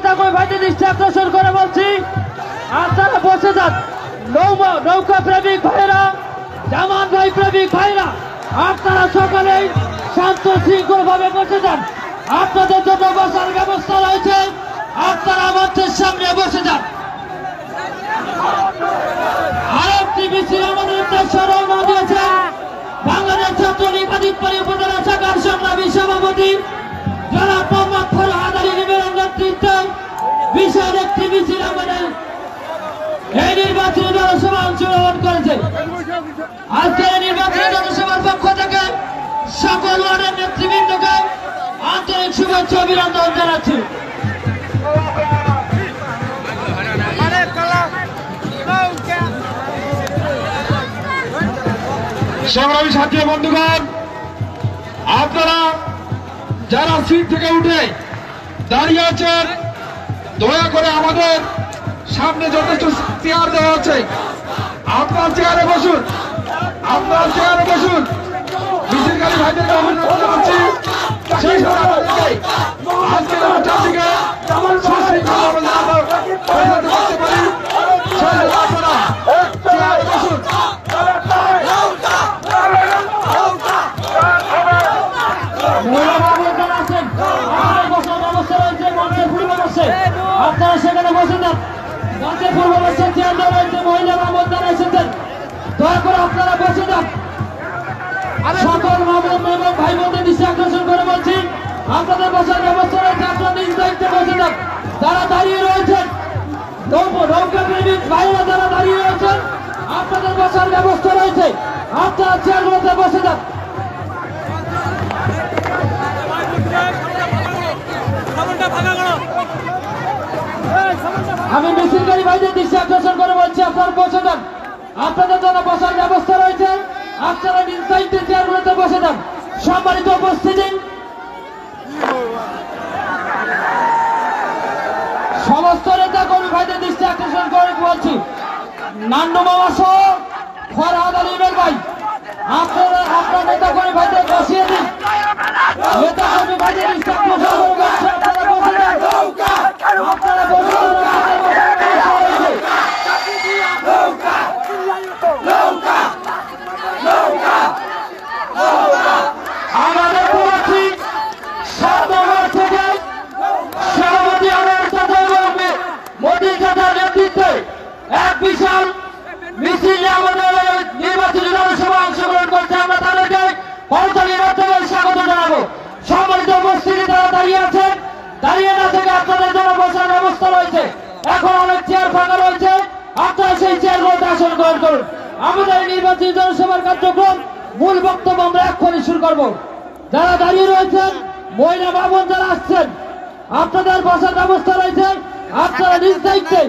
নেতাকর্মী ভাইদের দৃষ্টি আকর্ষণ করে বলছি, আপনারা বসে যান। নৌকা প্রেমিক ভাইরা, জামান ভাই প্রেমিক ভাইরা, আপনারা সকলেই শান্ত শৃঙ্খল ভাবে বসে যান। আপনাদের জন্য বসার ব্যবস্থা রয়েছে, আপনারা মঞ্চের সামনে বসে যান। আরেকটি মিছিল আমাদের উদ্দেশ্যে রওনা দিয়েছে বাংলাদেশ ছাত্রলীগ আদিতপুর উপজেলা শাখার সংগ্রামী সভাপতি জনাব মোহাম্মদ ফরহাদ আলী নিবের নেতৃত্বে বিশাল একটি মিছিল আমাদের এই নির্বাচনী জনসভা অংশগ্রহণ করেছে। আজকের নির্বাচনী জনসভার পক্ষ থেকে সকল ওয়ার্ডের নেতৃবৃন্দকে আন্তরিক শুভেচ্ছা অভিনন্দন জানাচ্ছি। সংগ্রামী সাথী বন্ধুগণ, আপনারা যারা সিট থেকে উঠে দাঁড়িয়ে আছেন, দয়া করে আমাদের সামনে যথেষ্ট চেয়ার দেওয়া আছে, আপনার চেয়ারে বসুন, আপনার চেয়ারে বসুন। মিছিলকারী ভাইদেরকে অভিনন্দন জানাচ্ছি। সেই সাথে আজকের অনুষ্ঠান থেকে চেয়ারে বসুন। আপনারা সেখানে বসে যান। মঞ্চের পূর্ব বর্ষের চেয়ার রয়েছে, মহিলা মামলাদার এসেছেন, দয়া করে আপনারা বসে যান। সকল মামলা এবং ভাই বোনদের দৃষ্টি আকর্ষণ করে বলছি, আপনাদের বসার ব্যবস্থা রয়েছে, আপনারা নিজ দায়িত্বে বসে যান। যারা দাঁড়িয়ে রয়েছেন, নৌকা প্রেমিক ভাইরা যারা দাঁড়িয়ে রয়েছেন, আপনাদের বসার ব্যবস্থা রয়েছে, আপনারা চেয়ারগুলোতে বসে যান। আমি মিছিলকারী ভাইদের দৃষ্টি আকর্ষণ করে বলছি, আপনারা বসে যান। আপনাদের জন্য বসার ব্যবস্থা রয়েছে, আপনারা নিজ দায়িত্বে চেয়ারগুলোতে বসে যান। সম্মানিত উপস্থিতি, সমস্ত নেতা কর্মী ভাইদের দৃষ্টি আকর্ষণ করে বলছি, নান্নু মামা সহ ফরহাদ আলী ভাই, আপনারা আপনার নেতা কর্মী ভাইদের বসিয়ে দিন। নেতা কর্মী ভাইদের দৃষ্টি আকর্ষণ করে বলছি, আপনারা বসে যান, আপনারা বসে যান। আমাদের বলছি, 7 নম্বর থেকে সভাপতি মোদী চাচার নেতৃত্বে এক বিশাল মিছিল আমাদের নির্বাচনী জনসভা অংশগ্রহণ করছে। আমরা তাদেরকে করতালির মাধ্যমে স্বাগত জানাবো। সম্মানিত উপস্থিতি, তারা দাঁড়িয়ে আছেন, দাঁড়িয়ে না থেকে আপনাদের জন্য বসার ব্যবস্থা রয়েছে। এখন অনেক চেয়ার ফাঁকা রয়েছে, আপনারা সেই চেয়ারগুলোতে আসন গ্রহণ করুন। আমাদের নির্বাচনী জনসভার কার্যক্রম মূল বক্তব্য আমরা এক্ষুনি শুরু করব। যারা দাঁড়িয়ে রয়েছেন, মহিলা বাবন যারা আসছেন, আপনাদের বসার ব্যবস্থা রয়েছে, আপনারা নিজ দায়িত্বে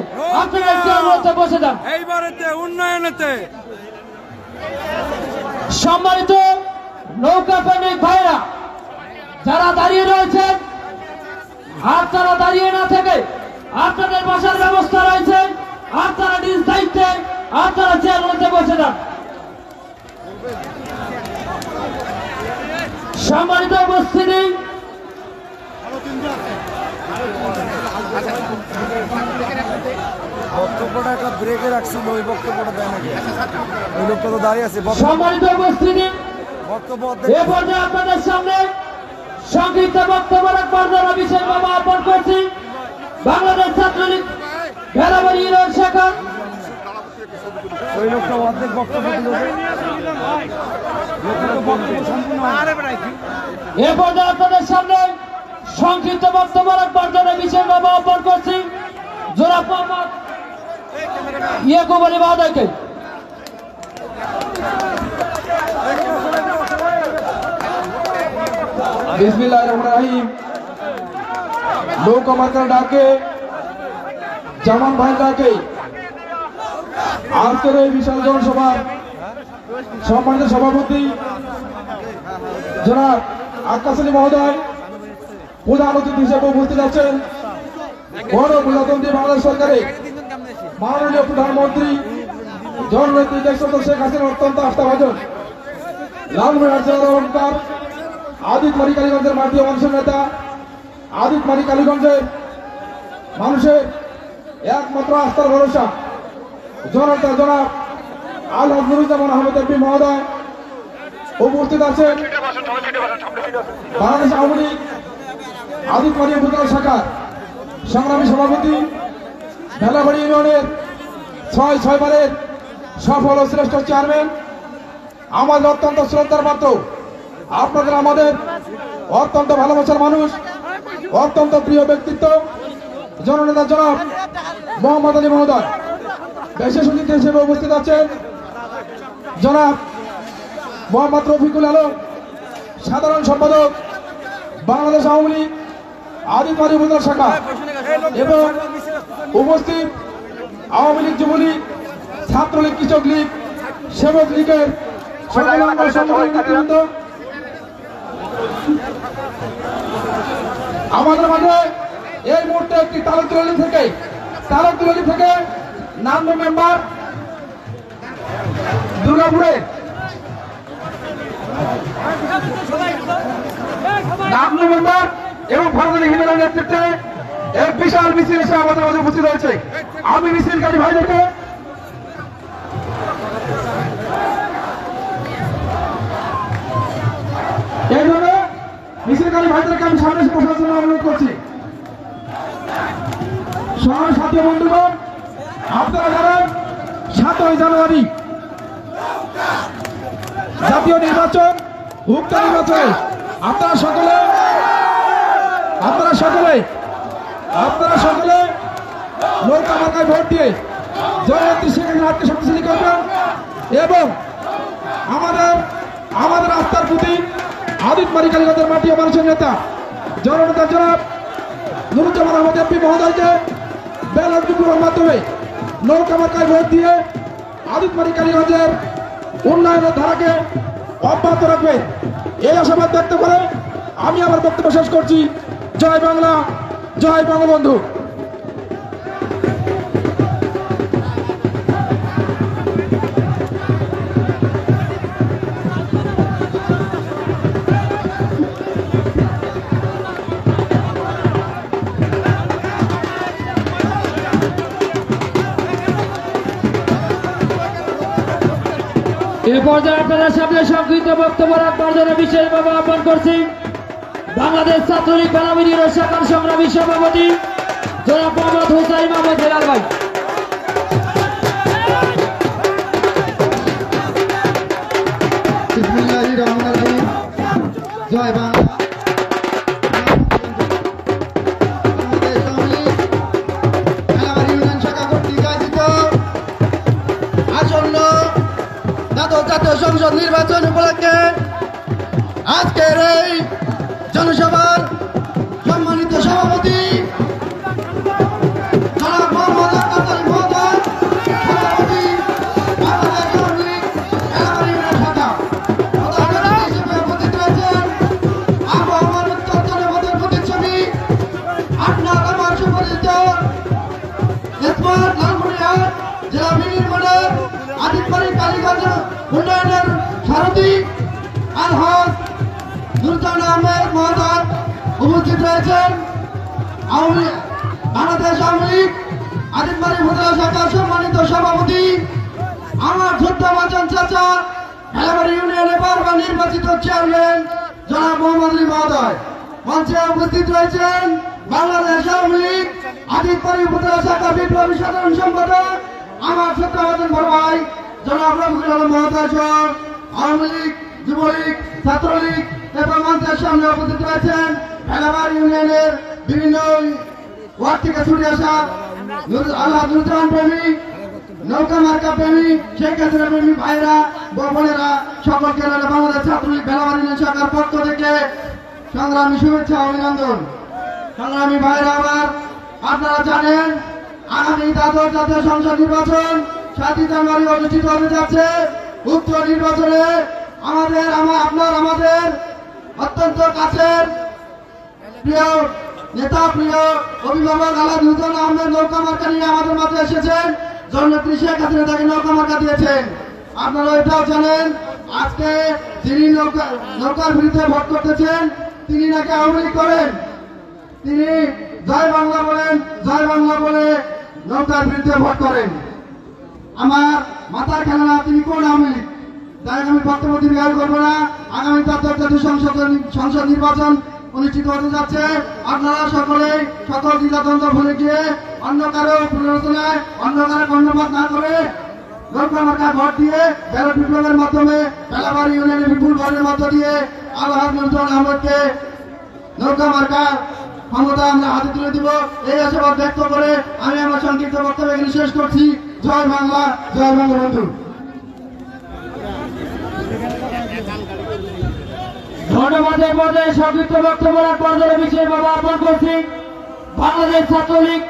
আপনারা চেয়ারগুলোতে বসে যান। এইবারেতে উন্নয়নেতে সম্মানিত নৌকা প্রেমিক ভাইরা যারা দাঁড়িয়ে রয়েছেন, আপনারা দাঁড়িয়ে না থেকে আপনাদের বসার ব্যবস্থা রয়েছে, আপনারা নিজ দায়িত্বে আপনারা চেয়ারগুলোতে বসে যান। সম্মানিত উপস্থিতি, বক্তব্যটা একটা ব্রেকে রাখছিল, ওই বক্তব্যটা দেয় নাকি? ওই লোকটা তো দাঁড়িয়ে আছে। সম্মানিত উপস্থিতি, বক্তব্য এ পর্যায়ে আপনাদের সামনে সংক্ষিপ্ত বক্তব্য রাখবার জন্য বিশেষভাবে আহ্বান করছি বাংলাদেশ ছাত্রলীগ ভেলাবাড়ি ইউনিয়ন শাখা। ওই লোকটা অর্ধেক বক্তব্য দিল। এ পর্যায়ে আপনাদের সামনে সংক্ষিপ্ত বক্তব্য রাখবার জন্য বিশেষভাবে আহ্বান করছি জনাব মোহাম্মদ ইয়াকুব আলী মহোদয়কে। বিসমিল্লাহির রহমানির রহিম। নৌকা মার্কার ডাকে, জামান ভাই ডাকে আজকের এই বিশাল জনসভার সম্মানিত সভাপতি জনাব আক্কাস আলী মহোদয় প্রধান অতিথি হিসেবে উপস্থিত আছেন। গণপ্রজাতন্ত্রী বাংলাদেশ সরকারের মাননীয় প্রধানমন্ত্রী জননেত্রী দেশরত্ন শেখ হাসিনার অত্যন্ত আস্থাভাজন লালমনিরহাট জেলার অহংকার আদিতমারি কালীগঞ্জের মাটি অংশের নেতা, আদিতমারি কালীগঞ্জের মানুষের একমাত্র আস্থার ভরসা জনতা জনাব আলহাজ নুরুজ্জামান আহমেদ এমপি মহোদয় উপস্থিত আছেন বাংলাদেশ আওয়ামী লীগ আদিতবাড়ি উপজেলা শাখার সংগ্রামী সভাপতি ভেলাবাড়ি ইউনিয়নের ৬ বারের সফল ও শ্রেষ্ঠ চেয়ারম্যান আমাদের অত্যন্ত শ্রদ্ধার পাত্র আপনাদের আমাদের অত্যন্ত ভালোবাসার মানুষ অত্যন্ত প্রিয় ব্যক্তিত্ব জননেতা জনাব মোহাম্মদ আলী মহোদয় বিশেষ অতিথি হিসেবে উপস্থিত আছেন জনাব মোহাম্মদ রফিকুল আলম সাধারণ সম্পাদক বাংলাদেশ আওয়ামী লীগ আদিতবাড়ি উপজেলা শাখা এবং উপস্থিত আওয়ামী লীগ যুবলীগ ছাত্রলীগ কৃষক লীগ সেবক লীগের সকল অঙ্গ সংগঠনের নেতৃবৃন্দ আমাদের মাঝে এই মুহূর্তে একটি তালুকতলী থেকে নামবে মেম্বার দুর্গাপুরের নামবে মেম্বার এবং ফরজলি হিমেলের নেতৃত্বে এক বিশাল মিছিল এসে আমাদের মাঝে উপস্থিত হয়েছে। আমি মিছিলকারী ভাইদেরকে এইভাবে মিছিলকারী ভাইদেরকে আমি সামনে এসে বসার জন্য অনুরোধ করছি। সাথী বন্ধুগণ, আপনারা জানেন 7ই জানুয়ারি জাতীয় নির্বাচন, উক্ত নির্বাচনে আপনারা সকলে নৌকা মার্কায় ভোট দিয়ে জননেত্রী শেখ হাসিনাকে শক্তিশালী করবেন এবং আমাদের আস্থার প্রতি আদিতবাড়ি কালীগঞ্জের মাটি ও মানুষের নেতা জননেতা জনাব নুরুজ্জামান আহমেদ এমপি মহোদয়কে ব্যালট বিপ্লবের মাধ্যমে নৌকা মার্কায় ভোট দিয়ে আদিতবাড়ি কালীগঞ্জের উন্নয়নের ধারাকে অব্যাহত রাখবেন এই আশাবাদ ব্যক্ত করে আমি আমার বক্তব্য শেষ করছি। জয় বাংলা, জয় বঙ্গবন্ধু। এ পর্যায়ে আপনাদের সামনে সংক্ষিপ্ত বক্তব্য রাখবার জন্য বিশেষভাবে আহ্বান করছি বাংলাদেশ ছাত্রলীগ ভেলাবাড়ি শাখার সংগ্রামী সভাপতি জনাব মোহাম্মদ হুসাইন আহমেদ হেলাল ভাই। জয় বাংলা। জাতীয় সংসদ নির্বাচন উপলক্ষে আজকের এই জনসভার সম্মানিত সভাপতি জনাব মোহাম্মদ আক্তার আলী মহোদয়, সভাপতি বাংলাদেশ আওয়ামী লীগ ভেলাবাড়ি ইউনিয়ন শাখা প্রধান অতিথি হিসেবে উপস্থিত রয়েছেন আবহাওয়ার উত্তর জনপদের প্রতিচ্ছবি আপনার আমার সুপরিচিত স্মার্ট লালমনিরহাট জেলা নির্মাণের আদিতবাড়ি কালীগঞ্জ উন্নয়নের সারথি আলহাজ নুরুজ্জামান আহমেদ মহোদয় উপস্থিত রয়েছেন বাংলাদেশ আওয়ামী লীগ আদিতবাড়ি উপজেলা শাখার সম্মানিত সভাপতি আমার শ্রদ্ধাভাজন চাচা ভেলাবাড়ি ইউনিয়নে বারবার নির্বাচিত চেয়ারম্যান জনাব মোহাম্মদ আলী মহোদয়। মঞ্চে উপস্থিত রয়েছেন বাংলাদেশ আওয়ামী লীগ আদিতবাড়ি উপজেলা শাখা বিপ্লবী সাধারণ সম্পাদক আমার শ্রদ্ধাভাজন বড় ভাই জনাব রফিকুল আলম মহোদয় সহ আওয়ামী লীগ যুবলীগ ছাত্রলীগ এবং মঞ্চের সামনে উপস্থিত রয়েছেন ভেলাবাড়ি ইউনিয়নের বিভিন্ন ওয়ার্ড থেকে ছুটে আসা আল্লাহ নুরুজ্জামান প্রেমী, নৌকা মার্কা প্রেমী, শেখ হাসিনা প্রেমী ভাইরা বোনেরা সকলকে বাংলাদেশ ছাত্রলীগ ভেলাবাড়ি ইউনিয়ন শাখার পক্ষ থেকে সংগ্রামী শুভেচ্ছা অভিনন্দন। সংগ্রামী ভাইরা আমার, আপনারা জানেন আগামী দ্বাদশ জাতীয় সংসদ নির্বাচন 7ই জানুয়ারি অনুষ্ঠিত হতে যাচ্ছে। উক্ত নির্বাচনে আমাদের অত্যন্ত কাছের প্রিয় নেতা, প্রিয় অভিভাবক আলহাজ নুরুজ্জামান আহমেদ নৌকা মার্কা নিয়ে আমাদের মাঝে এসেছেন। জননেত্রী শেখ হাসিনা তাকে নৌকা মার্কা দিয়েছেন। আপনারা এটাও জানেন আজকে যিনি নৌকার বিরুদ্ধে ভোট করতেছেন তিনি নাকি আওয়ামী লীগ করেন। তিনি জয় বাংলা বলেন, জয় বাংলা বলে নৌকার বিরুদ্ধে ভোট করেন। আমার মাথার খেলা না, তিনি কোন আওয়ামী লীগ, তাই আমি বক্তব্য দীর্ঘায়ু করবো না। আগামী জাতীয় সংসদ নির্বাচন অনুষ্ঠিত হতে যাচ্ছে। আপনারা সকলে সকল দ্বিধাদ্বন্দ্ব ভুলে গিয়ে অন্য কারো প্ররোচনায়, অন্য কারো কর্ণপাত না করে নৌকা মার্কা ভোট দিয়ে ব্যালট বিপ্লবের মাধ্যমে বেলাবাড়ি ইউনিয়নের বিপুল ভোটের মধ্য দিয়ে আলহাজ নজরুল আহমদকে নৌকা মার্কা ক্ষমতা আমরা হাতে তুলে দিব। এই আশাবাদ ব্যক্ত করে আমি আমার সংক্ষিপ্ত বক্তব্য এখানে শেষ করছি। জয় বাংলা, জয় বঙ্গবন্ধু। ধন্যবাদের মধ্যে সংক্ষিপ্ত বক্তব্য রাখবার জন্য বিশেষ বাবা আহ্বান করছি বাংলাদেশ ছাত্রলীগ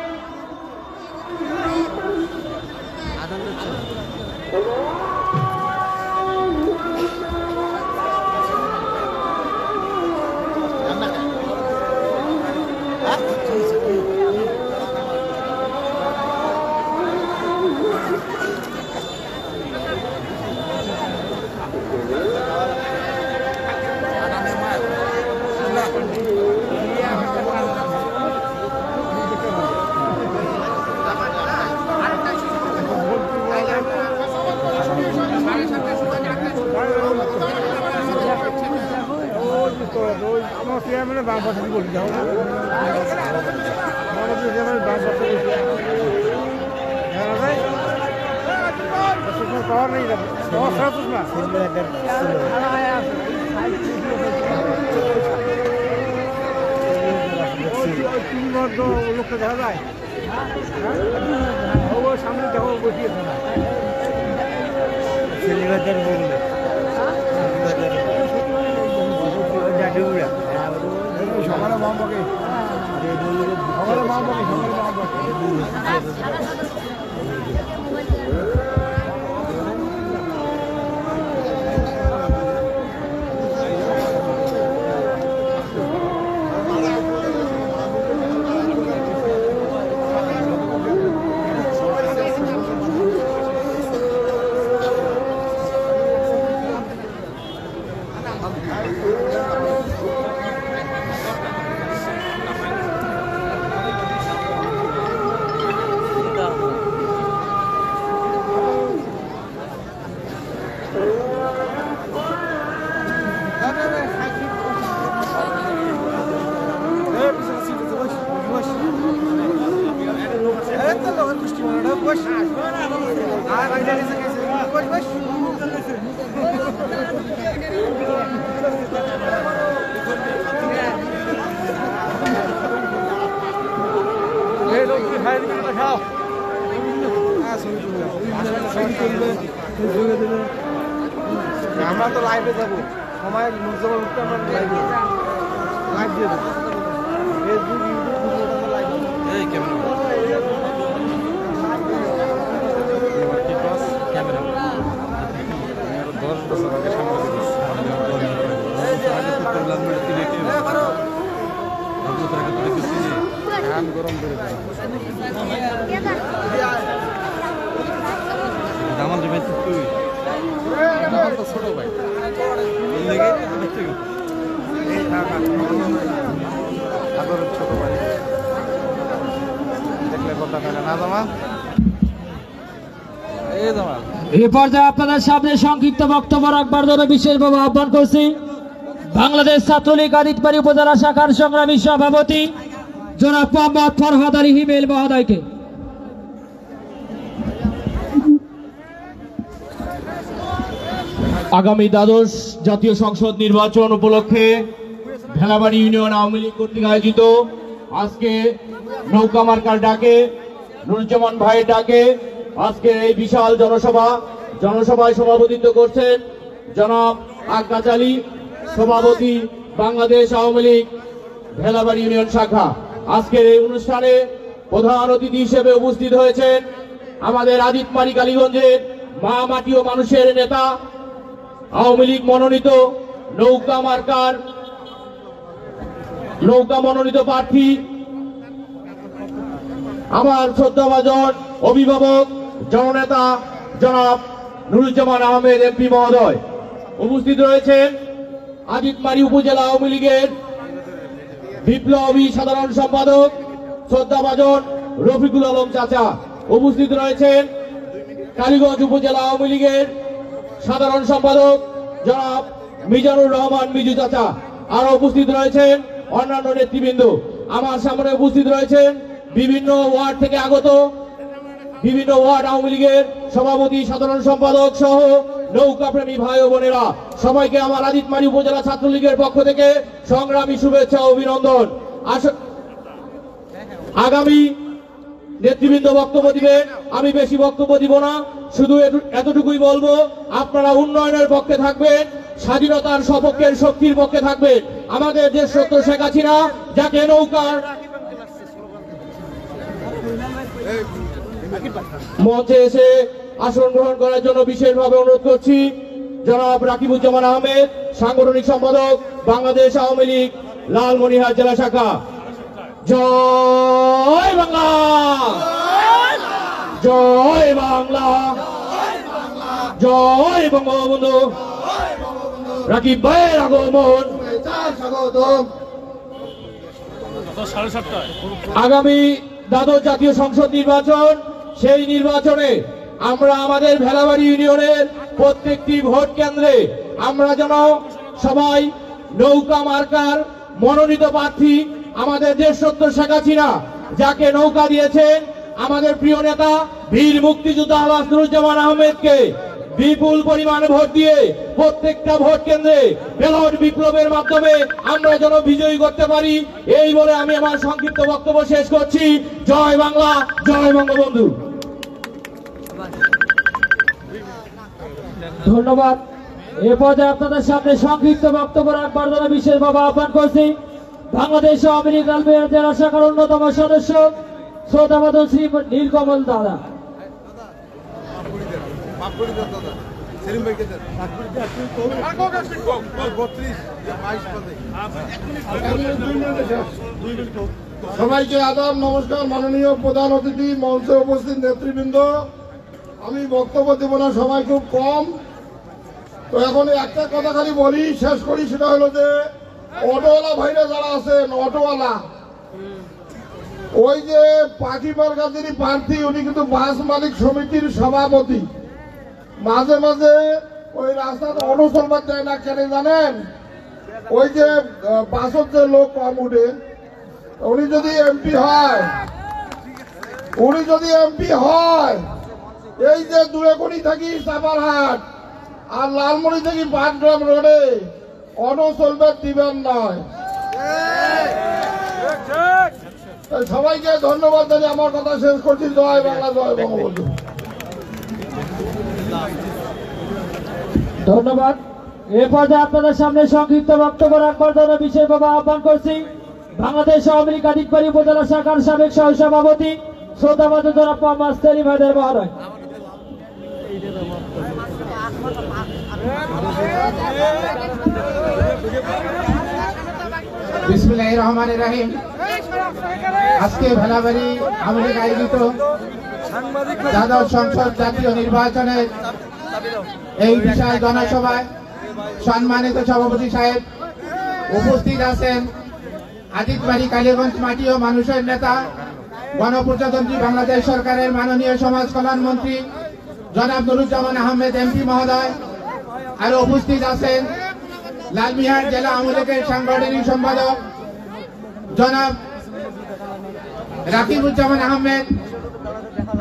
বাম পাশে বলি যাও পাওয়ার নেই লোকটা দেখা যায় সামনে দেখো বসিয়েছে না ছেলেবাজার বললে সকালে মাম পাকে সকালে মাম পাকে সকালে মাম পাকে আমরা তো লাইভে যাবো সময় মুর্জাবাবুকে আমরা লাইভ দিয়ে দেবো ফেসবুক ইউটিউব লাইভ এই ক্যামেরা 10 বছর আগে সামনে গরম করে দামাল দেবে তুই তো ছোট ভাই ছোট ভাই দেখলে কথা না জামা এই পর্যায়ে আপনাদের সামনে সংক্ষিপ্ত বক্তব্য রাখবার জন্য বিশেষভাবে আহ্বান করছি বাংলাদেশ ছাত্রলীগ আদিতবাড়ি উপজেলা শাখার সংগ্রামী সভাপতি জনাব মোহাম্মদ ফরহাদ আলী হিমেল মহোদয়কে। আগামী দ্বাদশ জাতীয় সংসদ নির্বাচন উপলক্ষে ভেলাবাড়ি ইউনিয়ন আওয়ামী লীগ কর্তৃক আয়োজিত আজকে নৌকা মার্কার ডাকে নুরুজ্জামান ভাইয়ের ডাকে আজকে এই বিশাল জনসভায় সভাপতিত্ব করছেন জনাব আক্কাস আলী, সভাপতি বাংলাদেশ আওয়ামী লীগ ভেলাবাড়ি ইউনিয়ন শাখা। আজকের এই অনুষ্ঠানে প্রধান অতিথি হিসেবে উপস্থিত হয়েছেন আমাদের আদিতমারি কালীগঞ্জের মা মাটি ও মানুষের নেতা আওয়ামী লীগ মনোনীত নৌকা মনোনীত প্রার্থী আমার শ্রদ্ধাভাজন অভিভাবক জননেতা জনাব নুরুজ্জামান আহমেদ এমপি মহোদয়। উপস্থিত রয়েছেন আদিতমারি উপজেলা আওয়ামী লীগের বিপ্লবী সাধারণ সম্পাদক শ্রদ্ধাভাজন রফিকুল আলম চাচা। উপস্থিত রয়েছেন কালীগঞ্জ উপজেলা আওয়ামী লীগের সাধারণ সম্পাদক জনাব মিজানুর রহমান মিজু চাচা। আরো উপস্থিত রয়েছেন অন্যান্য নেতৃবৃন্দ। আমার সামনে উপস্থিত রয়েছেন বিভিন্ন ওয়ার্ড থেকে আগত বিভিন্ন ওয়ার্ড আওয়ামী লীগের সভাপতি, সাধারণ সম্পাদক সহ নৌকা প্রেমী ভাই ও বোনেরা, সবাইকে আমার আজিতমারী উপজেলা ছাত্রলীগের পক্ষ থেকে সংগ্রামী শুভেচ্ছা ও অভিনন্দন। আগামী নেতৃবৃন্দ বক্তব্য দিবেন, আমি বেশি বক্তব্য দিব না, শুধু এতটুকুই বলবো, আপনারা উন্নয়নের পক্ষে থাকবেন, স্বাধীনতার সপক্ষের শক্তির পক্ষে থাকবেন। আমাদের দেশ সত্য শেখ হাসিনা যাকে নৌকার মঞ্চে এসে আসন গ্রহণ করার জন্য বিশেষভাবে অনুরোধ করছি জনাব রাকিবুজ্জামান আহমেদ, সাংগঠনিক সম্পাদক বাংলাদেশ আওয়ামী লীগ লালমনিরহাট জেলা শাখা। জয় বাংলা, জয় বাংলা, জয় বঙ্গবন্ধু। রাকিব ভাইয়ের আগমন। আগামী দ্বাদশ জাতীয় সংসদ নির্বাচন, সেই নির্বাচনে আমরা আমাদের ভেলাবাড়ি ইউনিয়নের প্রত্যেকটি ভোট কেন্দ্রে আমরা যেন সবাই নৌকা মার্কার মনোনীত প্রার্থী আমাদের দেশরত্ন শেখ হাসিনা যাকে নৌকা দিয়েছেন আমাদের প্রিয় নেতা বীর মুক্তিযোদ্ধা নাসিরুজ্জামান আহমেদকে বিপুল পরিমাণ ভোট দিয়ে প্রত্যেকটা ভোট কেন্দ্রে ব্যালট বিপ্লবের মাধ্যমে আমরা যেন বিজয়ী করতে পারি, এই বলে আমি আমার সংক্ষিপ্ত বক্তব্য শেষ করছি। জয় বাংলা, জয় বঙ্গবন্ধু। ধন্যবাদ। এ পর্যায়ে আপনাদের সামনে সংক্ষিপ্ত বক্তব্য রাখবার জন্য বিশেষভাবে আহ্বান করছি বাংলাদেশ আওয়ামী লীগ লালমনিরহাট জেলা শাখার অন্যতম সদস্য শ্রদ্ধাভাজন শ্রী নীলকমল দাদা। সবাইকে আদাব, নমস্কার। মাননীয় প্রধান অতিথি, মঞ্চে উপস্থিত নেতৃবৃন্দ, আমি বক্তব্য দেব না, সময় খুব কম। তো এখন একটা কথা খালি বলি, শেষ করি, সেটা হলো যে অটোওয়ালা ভাইরা যারা আছেন, অটোওয়ালা, ওই যে পাখি মার্কা যিনি প্রার্থী, উনি কিন্তু বাস মালিক সমিতির সভাপতি। মাঝে মাঝে ওই রাস্তাতে অটো চলবার যায় না, কেন জানেন? ওই যে বাসের যে লোক কম উঠে, উনি যদি এমপি হয়, এই যে দুরেকোনি থাকি সাপারহাট আর লালমনি থেকে পাটগ্রাম রোডে অটো চলবে দিবেন নয়। সবাইকে ধন্যবাদ জানিয়ে আমার কথা শেষ করছি। জয় বাংলা, জয় বঙ্গবন্ধু। ধন্যবাদ। এ পর্যায়ে আপনাদের সামনে সংক্ষিপ্ত বক্তব্য রাখবার জন্য বিশেষভাবে আহ্বান করছি বাংলাদেশ আওয়ামী লীগ কাদিকবাড়ি উপজেলা শাখার সাবেক সহ সভাপতি শ্রদ্ধাভাজন জনাব মোহাম্মদ সেলিম হায়দার মহোদয়। বিসমিল্লাহির রহমানির রহিম। আজকে ভেলাবাড়ি আওয়ামী লীগ আয়োজিত দ্বাদশ সংসদ জাতীয় নির্বাচনের এই বিশাল জনসভায় সম্মানিত সভাপতি সাহেব উপস্থিত আছেন, আজিতবাড়ি কালীগঞ্জ মাটি ও মানুষের নেতা গণপ্রজাতন্ত্রী বাংলাদেশ সরকারের মাননীয় সমাজ কল্যাণ মন্ত্রী জনাব নুরুজ্জামান আহমেদ এমপি মহোদয়। আরো উপস্থিত আছেন লালমনিরহাট জেলা আওয়ামী লীগের সাংগঠনিক সম্পাদক জনাব রাকিবুজ্জামান আহমেদ।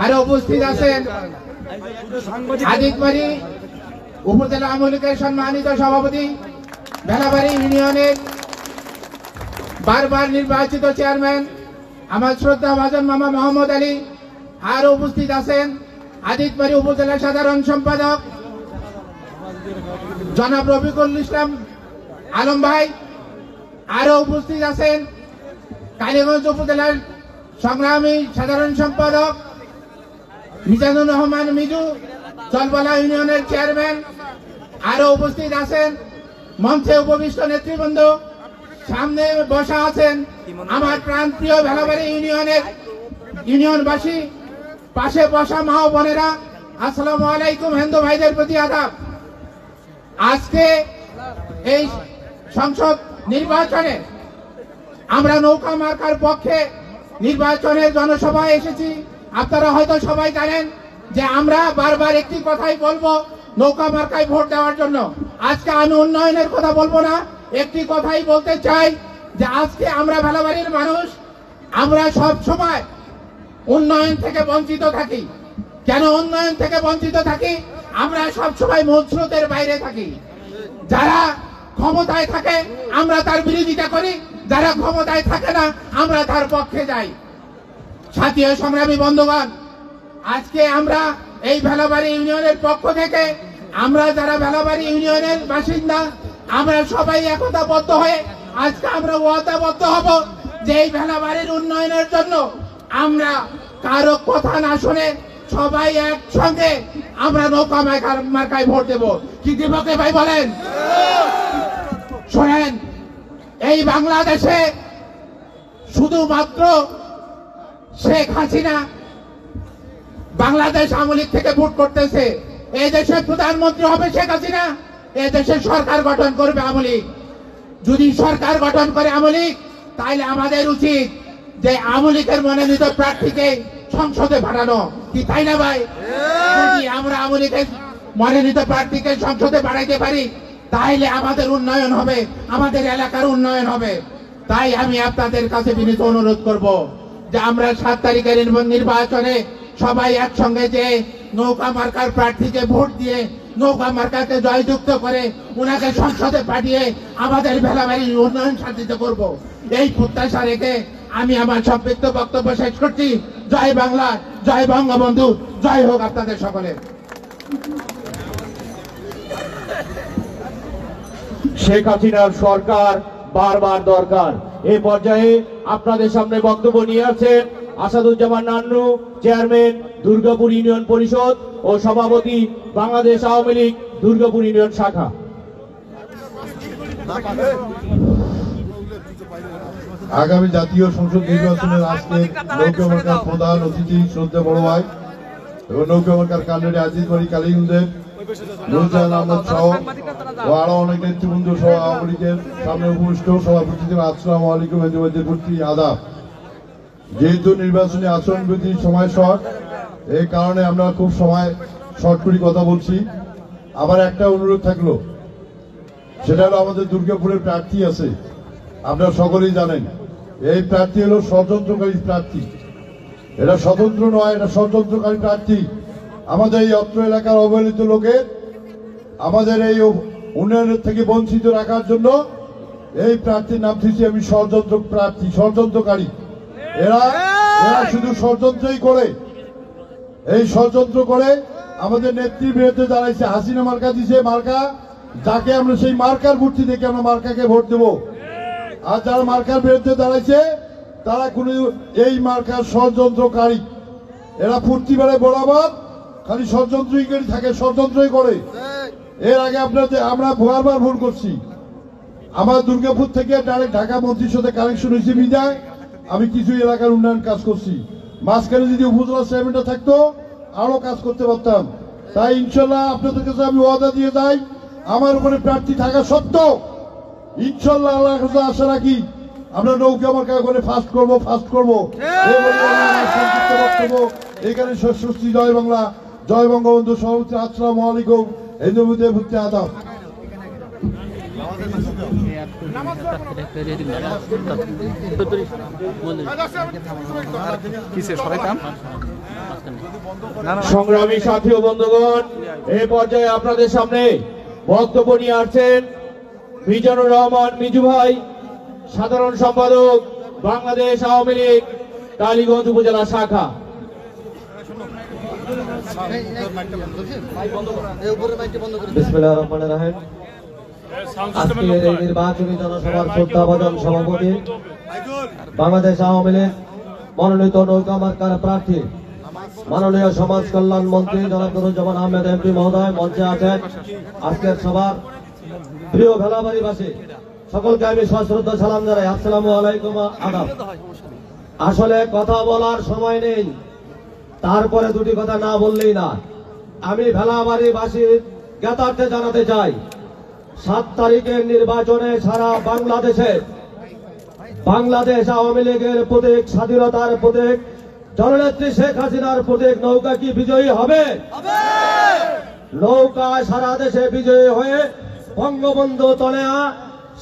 আরো উপস্থিত আছেন আজিতবাড়ি উপজেলা আওয়ামী লীগের সম্মানিত সভাপতি, ভেলাবাড়ি ইউনিয়নের বারবার নির্বাচিত চেয়ারম্যান আমার শ্রদ্ধাভাজন মামা মোহাম্মদ আলী। আরো উপস্থিত আছেন আজিতবাড়ি উপজেলা সাধারণ সম্পাদক জনাব রফিকুল ইসলাম আলম ভাই। আরো উপস্থিত আছেন কালীগঞ্জ উপজেলার সংগ্রামী সাধারণ সম্পাদক মিজানুর রহমান মিজু, চলবালা ইউনিয়নের চেয়ারম্যান। আরো উপস্থিত আছেন মঞ্চে উপবিষ্ট নেতৃবৃন্দ, সামনে বসা আছেন আমার প্রাণপ্রিয় ভেলাবাড়ি ইউনিয়নবাসী, পাশে বসা মা ও বোনেরা, আসসালামু আলাইকুম। হিন্দু ভাইদের প্রতি আদাব। আজকে এই সংসদ নির্বাচনে আমরা নৌকা মার্কার পক্ষে নির্বাচনের জনসভায় এসেছি। আপনারা হয়তো সবাই জানেন যে আমরা বারবার একটি কথাই বলবো, নৌকা মার্কায় ভোট দেওয়ার জন্য। আজকে আমি উন্নয়নের কথা বলবো না, একটি কথাই বলতে চাই যে আজকে আমরা ভেলাবাড়ির মানুষ, আমরা সব সময় উন্নয়ন থেকে বঞ্চিত থাকি। কেন উন্নয়ন থেকে বঞ্চিত থাকি? আমরা সব সময় মূল স্রোতের বাইরে থাকি। যারা ক্ষমতায় থাকে আমরা তার বিরোধিতা করি, যারা ক্ষমতায় থাকে না আমরা তার পক্ষে যাই। সাথী ও সংগ্রামী বন্ধুগণ, আজকে আমরা এই ভেলাবাড়ি ইউনিয়নের পক্ষ থেকে, আমরা যারা ভেলাবাড়ি ইউনিয়নের বাসিন্দা, আমরা সবাই একতাবদ্ধ হয়ে আজকে আমরা ওয়াদাবদ্ধ হব যে এই ভেলাবাড়ির উন্নয়নের জন্য আমরা কারো কথা না শুনে সবাই একসঙ্গে আমরা নৌকা মার্কায় ভোট দেব। কি দেব কে ভাই বলেন? শোনেন, এই বাংলাদেশে শুধুমাত্র শেখ হাসিনা বাংলাদেশ আওয়ামী লীগ থেকে ভোট করতেছে। এই দেশের প্রধানমন্ত্রী হবে শেখ হাসিনা, এই দেশের সরকার গঠন করবে আওয়ামী লীগ। যদি সরকার গঠন করে আওয়ামী লীগ, তাহলে আমাদের উচিত যে আওয়ামী লীগের মনোনীত প্রার্থীকে সংসদে পাঠানো। কি তাই না ভাই? যদি আমরা আওয়ামী লীগের মনোনীত প্রার্থীকে সংসদে পাঠাইতে পারি, তাহলে আমাদের উন্নয়ন হবে, আমাদের এলাকার উন্নয়ন হবে। তাই আমি আপনাদের কাছে বিনীত অনুরোধ করব যে আমরা 7 তারিখের নির্বাচনে সবাই একসঙ্গে যে নৌকা মার্কার প্রার্থীকে ভোট দিয়ে নৌকা মার্কাকে জয়যুক্ত করে ওনাকে সংসদে পাঠিয়ে আমাদের ভেলাবাড়ির উন্নয়ন সাধিত করব। এই প্রত্যাশা রেখে আমি আমার সংক্ষিপ্ত বক্তব্য শেষ করছি। জয় বাংলা, জয় বঙ্গবন্ধু, জয় হোক আপনাদের সকলের। শেখ হাসিনার সরকার বারবার দরকার। এই পর্যায়ে আপনাদের সামনে বক্তব্য নিয়ে আছেন আসাদুজ্জামান নান্নু, চেয়ারম্যান দুর্গাপুর ইউনিয়ন পরিষদ ও সভাপতি বাংলাদেশ আওয়ামী লীগ দুর্গাপুর ইউনিয়ন শাখা। আগামী জাতীয় সংসদ নির্বাচনের আজকে নৌকা মার্কার প্রধান অতিথি শ্রদ্ধা বড় ভাই এবং নৌকা মার্কার কান্ডারি আজিজ বাড়ি কালীগঞ্জের নুরজাহান আহমদ সহ ও আরো অনেক নেতৃবৃন্দ সহ আওয়ামী লীগের সামনে উপবিষ্ট সভাপতি আসসালামু আলাইকুম প্রতি আদাব। যেহেতু নির্বাচনী আচরণবিধির সময় শর্ট, এই কারণে আমরা খুব সময় শর্ট করে কথা বলছি। আবার একটা অনুরোধ থাকলো, সেটা হলো আমাদের দুর্গাপুরের প্রার্থী আছে, আপনারা সকলেই জানেন এই প্রার্থী হলো ষড়যন্ত্রকারী প্রার্থী। এটা স্বতন্ত্র নয়, এটা ষড়যন্ত্রকারী প্রার্থী। আমাদের এই অত্র এলাকার অবহেলিত লোকের আমাদের এই উন্নয়নের থেকে বঞ্চিত রাখার জন্য এই প্রার্থীর নাম দিয়েছি আমি ষড়যন্ত্র প্রার্থী, ষড়যন্ত্রকারী। এরা শুধু ষড়যন্ত্রই করে, এই ষড়যন্ত্র করে আমাদের নেত্রীর বিরুদ্ধে দাঁড়াইছে। হাসিনা মার্কা দিছে, মার্কা যাকে আমরা সেই মার্কার মূর্তি দেখে আমরা মার্কাকে ভোট দেব। আর যারা মার্কার বিরুদ্ধে দাঁড়াইছে তারা কোন এই মার্কার ষড়যন্ত্রকারী। এরা ফুর্তি বেড়ে বরাবর খালি ষড়যন্ত্রই করে থাকে, ষড়যন্ত্রই করে। এর আগে আমরা বারবার ভুল করছি। আমার দুর্গাপুর থেকে ডাইরেক্ট ঢাকা মন্ত্রীর সাথে কানেকশন হয়েছে বিদায় আমি কিছু এলাকার উন্নয়ন কাজ করছি। মাঝখানে যদি উপজেলা চেয়ারম্যানটা থাকতো আরো কাজ করতে পারতাম। তাই ইনশাল্লাহ আপনাদের কাছে আমি ওয়াদা দিয়ে যাই, আমার উপরে প্রার্থী থাকা সত্ত্বেও ইনশাল্লাহ আল্লাহর কাছে আশা রাখি আমরা নৌকা মার্কা করে ফাস্ট করবো। এখানে ষষ্ঠী জয় বাংলা, জয় বঙ্গবন্ধু, সভাপতি আসসালামু আলাইকুম, হিন্দুদের ভর্তি আদাব। সংগ্রামী সাথী ও বন্ধুগণ, এই পর্যায়ে আপনাদের সামনে বক্তব্য নিয়ে আসছেন মিজানুর রহমান মিজু ভাই, সাধারণ সম্পাদক বাংলাদেশ আওয়ামী লীগ কালীগঞ্জ উপজেলা শাখা। বিসমিল্লাহির রহমানির রহিম। আজকের এই নির্বাচনী জনসভার শ্রদ্ধাভাজন সভাপতি বাংলাদেশ আওয়ামী লীগ মনোনীত নৌকা মার্কার প্রার্থী মাননীয় সমাজ কল্যাণ মন্ত্রী জনাব নুরুজ্জামান আহমেদ এমপি মহোদয় মঞ্চে আছেন। আজকের সভার প্রিয় ভেলাবাড়িবাসী সকলকে আমি সশ্রদ্ধ সালাম জানাই, আসসালামু আলাইকুম, আদাব। আসলে কথা বলার সময় নেই, তারপরে দুটি কথা না বললেই না। আমি ভেলাবাড়িবাসীর জ্ঞাতার্থে জানাতে চাই, 7 তারিখের নির্বাচনে সারা বাংলাদেশে বাংলাদেশ আওয়ামী লীগের প্রতীক, স্বাধীনতার প্রতীক, জননেত্রী শেখ হাসিনার প্রতীক নৌকা কি বিজয়ী হবে? নৌকা সারা দেশে বিজয়ী হয়ে বঙ্গবন্ধু তনয়া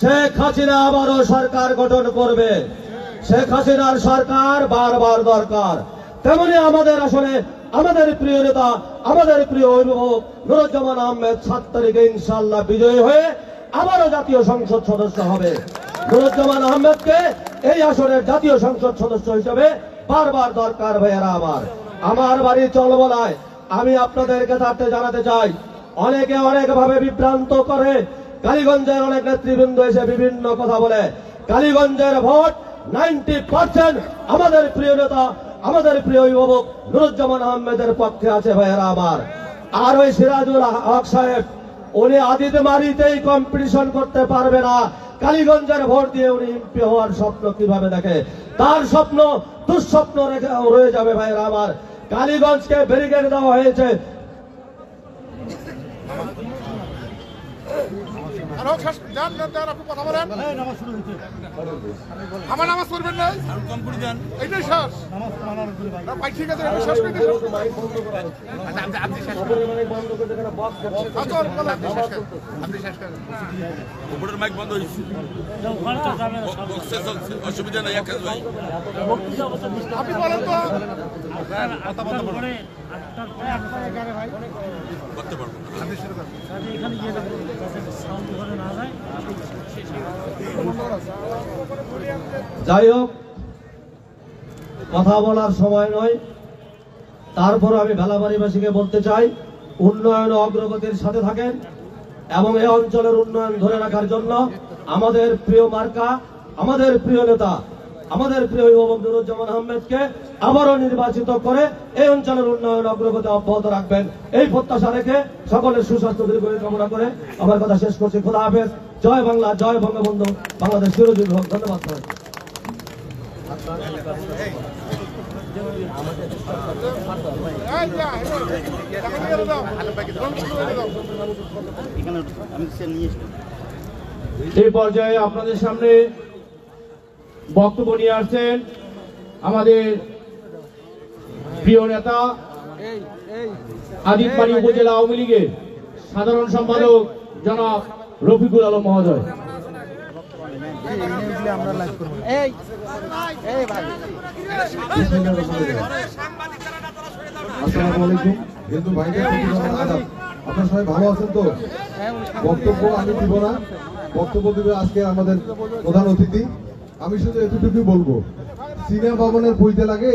শেখ হাসিনা আবারও সরকার গঠন করবে। শেখ হাসিনার সরকার বারবার দরকার। তেমনি আমাদের আসলে আমাদের প্রিয় নেতা, আমাদের প্রিয় অভিভাবক নুরুজ্জামান আহমেদ 7 তারিখে ইনশাআল্লাহ বিজয়ী হয়ে আবারও জাতীয় সংসদ সদস্য হবে। নুরুজ্জামান আহমেদকে এই আসনের জাতীয় সংসদ সদস্য হিসেবে বারবার দরকার। ভাইয়েরা আমার বাড়ি চলবলায় আমি আপনাদেরকে তাতে জানাতে চাই, অনেকে অনেক ভাবে বিভ্রান্ত করে। কালীগঞ্জের অনেক নেতৃবৃন্দ এসে বিভিন্ন কথা বলে। কালীগঞ্জের ভোট 90% আমাদের প্রিয় নেতা, আমাদের প্রিয় অভিভাবক নুরুজ্জামান আহমেদের পক্ষে আছে। ভাইয়েরা আর ওই সিরাজুল হক সাহেব উনি আদিতে মারিতেই কম্পিটিশন করতে পারবে না। কালীগঞ্জের ভোট দিয়ে উনি এমপি হওয়ার স্বপ্ন কিভাবে দেখে? তার স্বপ্ন দুঃস্বপ্ন রয়ে যাবে। ভাইয়েরা কালীগঞ্জকে ব্যারিকেড দেওয়া হয়েছে। আমার নামাজ পড়বেন না, এইটাই শেষ। ঠিক আছে, শেষ করে উপরের মাইক বন্ধ হয়েছে, অসুবিধা নেই। আপনি বলেন তো করতে পারবো। যাই হোক, কথা বলার সময় নয়, তারপর আমি ভেলাবাড়িবাসীকে বলতে চাই, উন্নয়ন ও অগ্রগতির সাথে থাকেন এবং এই অঞ্চলের উন্নয়ন ধরে রাখার জন্য আমাদের প্রিয় মার্কা, আমাদের প্রিয় নেতা, আমাদের প্রিয় অভিভাবক নুরুজ্জামান আহমেদকে আবারও নির্বাচিত করে এই অঞ্চলের উন্নয়ন অগ্রগতি অব্যাহত রাখবেন, এই প্রত্যাশা রেখে সকলের সুস্বাস্থ্য দীর্ঘায়ু কামনা করে আমার কথা শেষ করছি। খোদা হাফেজ। জয় বাংলা, জয় বঙ্গবন্ধু, বাংলাদেশ চিরজীবী হোক। ধন্যবাদ। এই পর্যায়ে আপনাদের সামনে বক্তব্য নিয়ে আসছেন আমাদের প্রিয় নেতা, আদিতবাড়ি উপজেলা আওয়ামী লীগের সাধারণ সম্পাদক জনাব রফিকুল আলম মহোদয়। আসসালামু আলাইকুম। হিন্দু ভাইদের আদাব। আপনারা সবাই ভালো আছেন তো? বক্তব্য আমি দিব না, বক্তব্য দিবে আজকে আমাদের প্রধান অতিথি। আমি শুধু এতটুকু বলবো, সিনেমা ভবনের বইতে লাগে,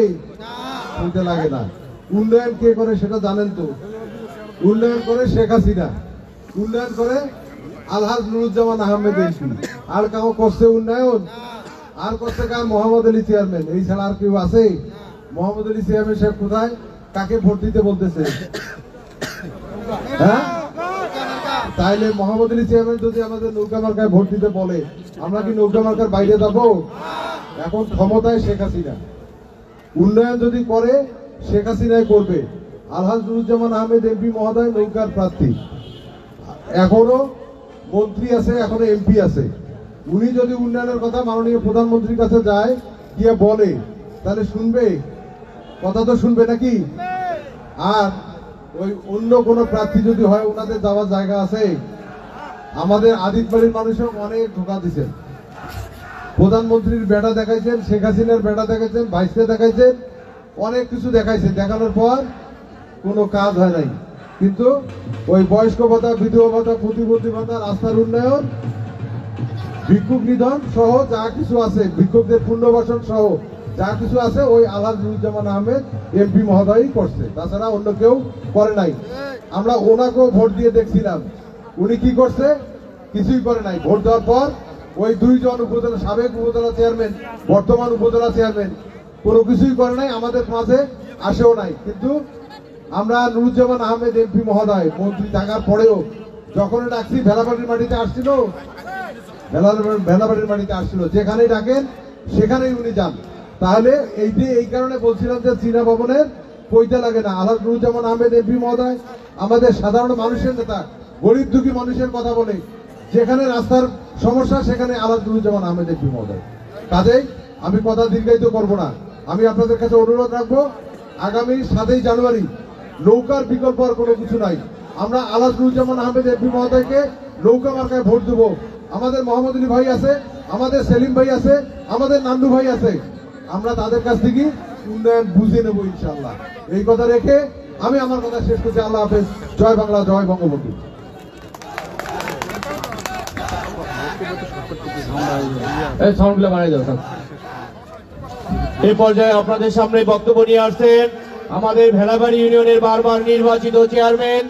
বইতে লাগে না। উন্নয়ন কে করে সেটা জানেন তো? উন্নয়ন করে শেখ হাসিনা, উন্নয়ন করে আলহাজ নুরুজ্জামান আহমেদ এমপি। আর কাউ করছে উন্নয়ন? আর করছে কার? মোহাম্মদ আলী চেয়ারম্যান। এই ছাড়া আর কেউ আছে? মোহাম্মদ আলী চেয়ারম্যান সাহেব কোথায়? কাকে ভোট দিতে বলতেছে? হ্যাঁ, তাইলে মোহাম্মদ আলী চেয়ারম্যান যদি আমাদের নৌকা মার্কায় ভোট দিতে বলে, আমরা কি নৌকা মার্কার বাইরে যাবো? এখন ক্ষমতায় শেখ হাসিনা, উন্নয়ন যদি করে শেখ হাসিনাই করবে। আলহাজ নুরুজ্জামান আহমেদ এমপি মহোদয় নৌকার প্রার্থী, এখনো মন্ত্রী আছে, এখনো এমপি আছে। উনি যদি উন্নয়নের কথা মাননীয় প্রধানমন্ত্রীর কাছে যায়, গিয়ে বলে, তাহলে শুনবে? কথা তো শুনবে নাকি? আর ওই অন্য কোনো প্রার্থী যদি হয়, ওনাদের যাওয়ার জায়গা আছে? আমাদের আদিতবাড়ির মানুষও অনেক ধোঁকা দিচ্ছেন। প্রধানমন্ত্রীর বেটা দেখাইছেন, শেখ হাসিনার বেটা দেখাইছেন, ভাইসকে দেখাইছেন, অনেক কিছু দেখাইছেন। দেখানোর পর কোনো কাজ হয় নাই। কিন্তু ওই বয়স্ক ভাতা, বিধবা ভাতা, প্রতিবন্ধী ভাতা, রাস্তার উন্নয়ন, ভিক্ষুক নিধন সহ যা কিছু আছে, ভিক্ষুকদের পুনর্বাসন সহ যা কিছু আছে, ওই আলহাজ নুরুজ্জামান আহমেদ এমপি মহোদয়ই করছে, তাছাড়া অন্য কেউ করে নাই। আমরা ওনাকেও ভোট দিয়ে দেখছিলাম, উনি কি করছে? কিছুই করে নাই। ভোট দেওয়ার পর ওই দুইজন উপজেলা, সাবেক উপজেলা চেয়ারম্যান, বর্তমান উপজেলা চেয়ারম্যান, কোনো কিছুই করে নাই, আমাদের মাঝে আসেও নাই। কিন্তু আমরা নুরুজ্জামান আহমেদ এমপি মহোদয় মন্ত্রী থাকার পরেও যখন ডাকছি, ভেলাবাড়ির মাটিতে আসছিল, ভেলাবাড়ির মাটিতে আসছিল, যেখানেই ডাকেন সেখানেই উনি যান। তাহলে এই কারণে বলছিলাম যে সিনেমা ভবনের পয়সা লাগে না। আলহাজ নুরুজ্জামান আহমেদ এমপি মহোদয় আমাদের সাধারণ মানুষের নেতা, গরিব দুঃখী মানুষের কথা বলে। যেখানে রাস্তার সমস্যা সেখানে আলহাজ নুরুজ্জামান আহমেদ এমপি মহোদয়। কাজেই আমি কথা দীর্ঘায়িত করব না। আমি আপনাদের কাছে অনুরোধ রাখবো, আগামী 7ই জানুয়ারি নৌকার বিকল্প আর কোনো কিছু নাই। আমরা আলাসুজ্জামান আহমেদ এমপি মহোদয়কে নৌকা মার্কায় ভোট দেবো। আমাদের মোহাম্মদ আলী ভাই আছে, আমাদের সেলিম ভাই আছে, আমাদের নান্ডু ভাই আছে, আমরা তাদের কাছ থেকে উন্নয়ন বুঝে নেবো ইনশাআল্লাহ। এই কথা রেখে আমি আমার কথা শেষ করছি। আল্লাহ হাফেজ। জয় বাংলা, জয় বঙ্গবন্ধু। এই পর্যায়ে আপনাদের সামনে বক্তব্য নিয়ে আসছেন আমাদের ভেলাবাড়ি ইউনিয়নের বারবার নির্বাচিত চেয়ারম্যান,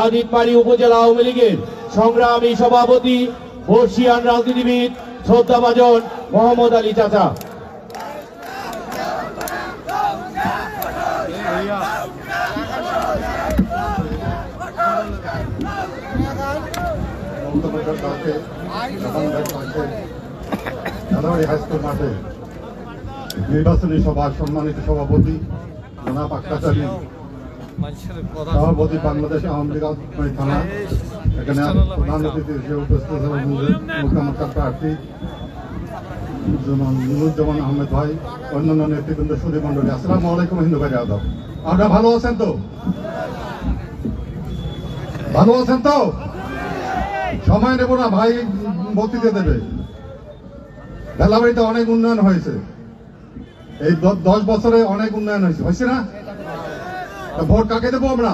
আদিতবাড়ি উপজেলা আওয়ামী লীগের সংগ্রামী সভাপতি, বর্ষিয়ান রাজনীতিবিদ, শ্রদ্ধাভাজন মোহাম্মদ আলী চাচা। মাঠে নির্বাচনী সভার সম্মানিত সভাপতি জনাব আক্তার আলী, সভাপতি বাংলাদেশ আওয়ামী লীগ থানা, এখানে প্রধান অতিথি হিসেবে উপস্থিত মুখ্যমন্ত্রী প্রার্থী নুরুজ্জামান আহমেদ ভাই, অন্যান্য নেতৃবৃন্দ, সুধী মন্ডলী, আসসালামু আলাইকুম। হিন্দু ভাই আদাব, আপনারা ভালো আছেন তো? ভালো আছেন তো? সময় নেব না ভাই, বক্তৃতা দেবে। ভেলাবাড়িতে অনেক উন্নয়ন হয়েছে, এই 10 বছরে অনেক উন্নয়ন হয়েছে না? ভোট কাকে দেবো আমরা?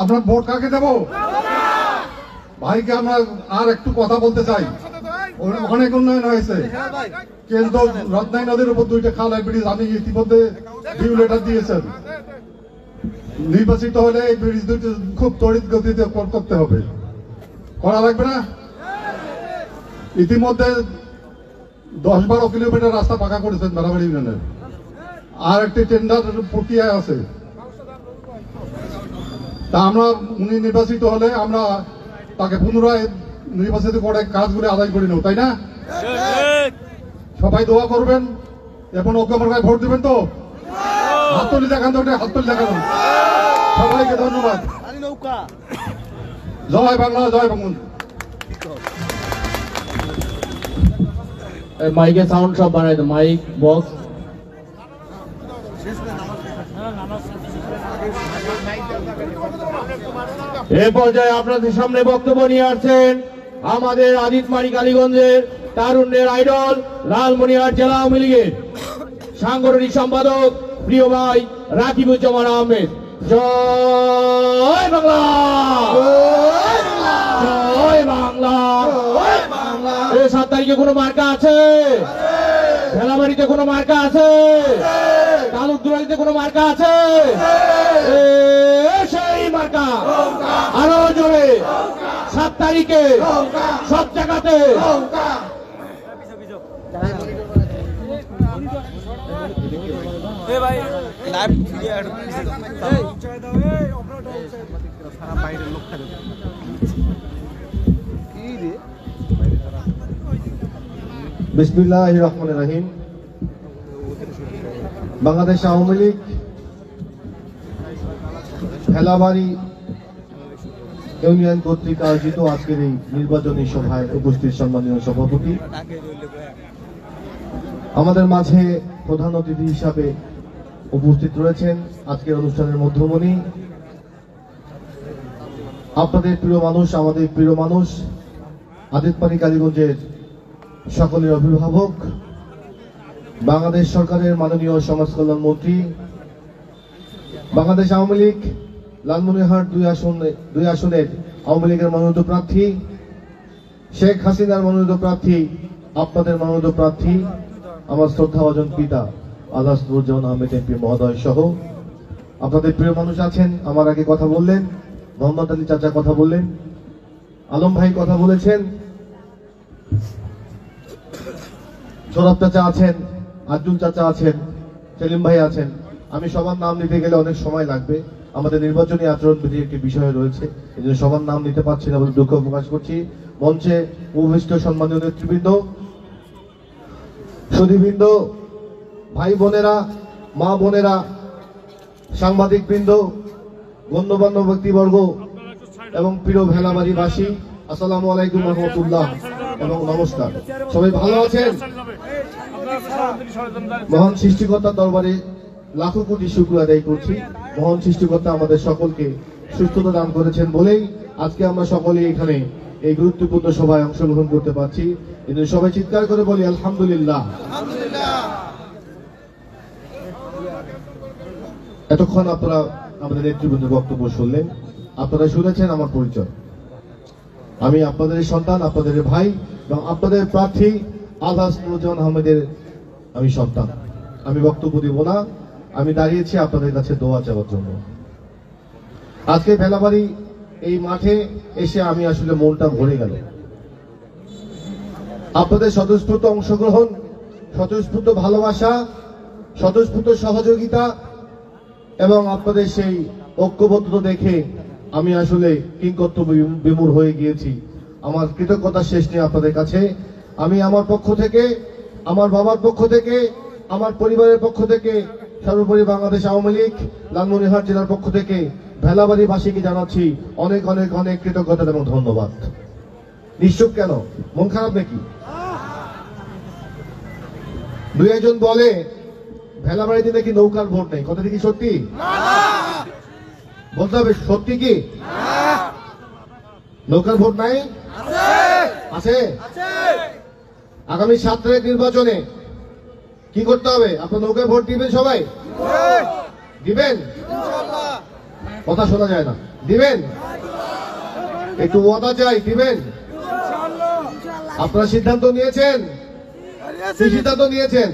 আমরা ভোট কাকে দেবো? ভাইকে আমরা আর একটু কথা বলতে চাই। অনেক উন্নয়ন হয়েছে, কিন্তু রত্নাই নদীর উপর 2টা খাল আর ব্রিজ আমি ইতিমধ্যে ডিউ লেটার দিয়েছেন। নির্বাচিত হলে এই ব্রিজ 2টি খুব তড়িৎ গতিতে করতে হবে, করা লাগবে না? ইতিমধ্যে 10-12 কিলোমিটার রাস্তা পাকা করেছেন ভেলাবাড়ি ইউনিয়নের, আর একটি টেন্ডার প্রক্রিয়ায় আছে। তা আমরা উনি নির্বাচিত হলে আমরা তাকে পুনরায় নির্বাচিত করে কাজগুলি আদায় করে নেব, তাই না? সবাই দোয়া করবেন এবং ঐক্যমার্কায় ভোট দেবেন তো? হাততালি দেখান, হাততালি দেখান। সবাইকে ধন্যবাদ। জয় বাংলা, জয় বঙ্গবন্ধু। মাইকের সাউন্ড সব বানাই তো, মাইক বক্স। এ পর্যায়ে আপনাদের সামনে বক্তব্য নিয়ে আসছেন আমাদের আদিতবাড়ি কালীগঞ্জের তারুণ্যের আইডল, লালমনিরহাট জেলা আওয়ামী লীগের সাংগঠনিক সম্পাদক প্রিয় ভাই রাকিবুজ্জামান আহমেদ। জয় বাংলা, জয় বাংলা। 7 তারিখে কোনো মার্কা আছে? ভেলাবাড়িতে কোনো মার্কা আছে? তালুকদুরালিতে কোনো মার্কা আছে? সেই মার্কা আরো জোরে 7 তারিখে সব জায়গাতে। বিসমিল্লাহির রহমানির রহিম। বাংলাদেশ আওয়ামী লীগ ভেলাবাড়ি ইউনিয়ন কর্তৃক আয়োজিত আজকের এই নির্বাচনী সভায় উপস্থিত সম্মানীয় সভাপতি, আমাদের মাঝে প্রধান অতিথি হিসাবে উপস্থিত রয়েছেন আজকের অনুষ্ঠানের মধ্যমণি, আপনাদের প্রিয় মানুষ, আমাদের প্রিয় মানুষ, আদিতবাড়ি কালীগঞ্জের সকলের অভিভাবক, বাংলাদেশ সরকারের মাননীয় সমাজ কল্যাণ মন্ত্রী, বাংলাদেশ আওয়ামী লীগ লালমনিরহাট 2 আসনের আওয়ামী লীগের মনোনীত প্রার্থী, শেখ হাসিনার মনোনীত প্রার্থী, আপনাদের মনোনীত প্রার্থী, আমার শ্রদ্ধাভাজন পিতা আলহাজ নুরুজ্জামান আহমেদ এমপি মহোদয় সহ আপনাদের প্রিয় মানুষ আছেন। আমার আগে কথা বললেন মোহাম্মদ আলী চাচা, কথা বললেন আলম ভাই, কথা বলেছেন সৌরভ চাচা আছেন, আব্দুল চাচা আছেন, সেলিম ভাই আছেন। আমি সবার নাম নিতে গেলে অনেক সময় লাগবে, আমাদের নির্বাচনী আচরণবিধির একটি বিষয় রয়েছে, এই জন্য সবার নাম নিতে পারছি না বলে দুঃখ প্রকাশ করছি। মঞ্চে উপবিষ্ট সম্মানীয় নেতৃবৃন্দ, সুধীবৃন্দ, ভাই বোনেরা, মা বোনেরা, সাংবাদিক বৃন্দ, গণ্যমান্য ব্যক্তিবর্গ এবং প্রিয় ভেলাবাড়িবাসী, আসসালামু আলাইকুম রহমতুল্লাহ। এবং নমস্কার। সবাই ভালো আছেন? মহান সৃষ্টিকর্তার দরবারে লাখো কোটি শুকর আদায় করছি। মহান সৃষ্টিকর্তা আমাদের সকলকে সুস্থতা দান করেছেন বলেই আজকে আমরা সকলে এখানে এই গুরুত্বপূর্ণ সভায় অংশগ্রহণ করতে পারছি। কিন্তু সবাই চিৎকার করে বলি আলহামদুলিল্লাহ। এতক্ষণ আপনারা আমাদের নেতৃবৃন্দের বক্তব্য শুনলেন, আপনারা শুনেছেন আমার পরিচয়। আমি আপনাদের সন্তান, আপনাদের ভাই এবং আপনাদের প্রার্থী আলহাজ নুরুজ্জামান আহমেদের আমি সন্তান। আমি বক্তব্য দিব না, আমি দাঁড়িয়েছি আপনাদের কাছে দোয়া চাওয়ার জন্য। আজকে ভেলাবাড়ি এই মাঠে এসে আমি আসলে মনটা ভরে গেল। আপনাদের স্বতঃস্ফূর্ত অংশগ্রহণ, স্বতঃস্ফূর্ত ভালোবাসা, স্বতঃস্ফূর্ত সহযোগিতা এবং আপনাদের সেই ঐক্যবদ্ধতা দেখে আমি আসলে কিংকর্তব্য বিমূঢ় হয়ে গিয়েছি। আমার কৃতজ্ঞতা শেষ নেই আপনাদের কাছে। আমি আমার পক্ষ থেকে, আমার বাবার পক্ষ থেকে, আমার পরিবারের পক্ষ থেকে, সর্বোপরি বাংলাদেশ আওয়ামী লীগ লালমনিরহাট জেলার পক্ষ থেকে ভেলাবাড়িবাসীকে জানাচ্ছি অনেক অনেক অনেক কৃতজ্ঞতা এবং ধন্যবাদ। নিশ্চুপ কেন? মন খারাপ নাকি? দুই একজন বলে ভেলাবাড়িতে নাকি নৌকার ভোট নেই। কথাটা কি সত্যি? বলতে হবে সত্যি কি? নৌকার ভোট নাই? আছে। আগামী 7 তারিখ নির্বাচনে কি করতে হবে? আপনার নৌকায় ভোট দিবেন সবাই? দিবেন? কথা শোনা যায় না। দিবেন? একটু ওয়াদা চাই, দিবেন? আপনারা সিদ্ধান্ত নিয়েছেন? কি সিদ্ধান্ত নিয়েছেন?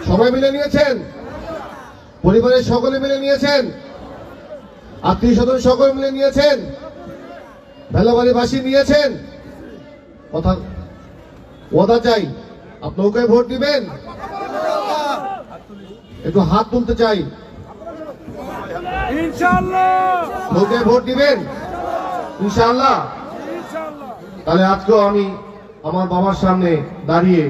সবাই মিলে নিয়েছেন? পরিবারের সকলে মিলে নিয়েছেন? আত্মীয় স্বজন সকলে মিলে নিয়েছেন? ভেলাবাড়িবাসী নিয়েছেন? কথা ওয়াদা চাই। আপনি নৌকায় ভোট দিবেন? একটু হাত তুলতে চাই। নৌকায় ভোট দিবেন ইনশাআল্লাহ? তাহলে আজকেও আমি আমার বাবার সামনে দাঁড়িয়ে,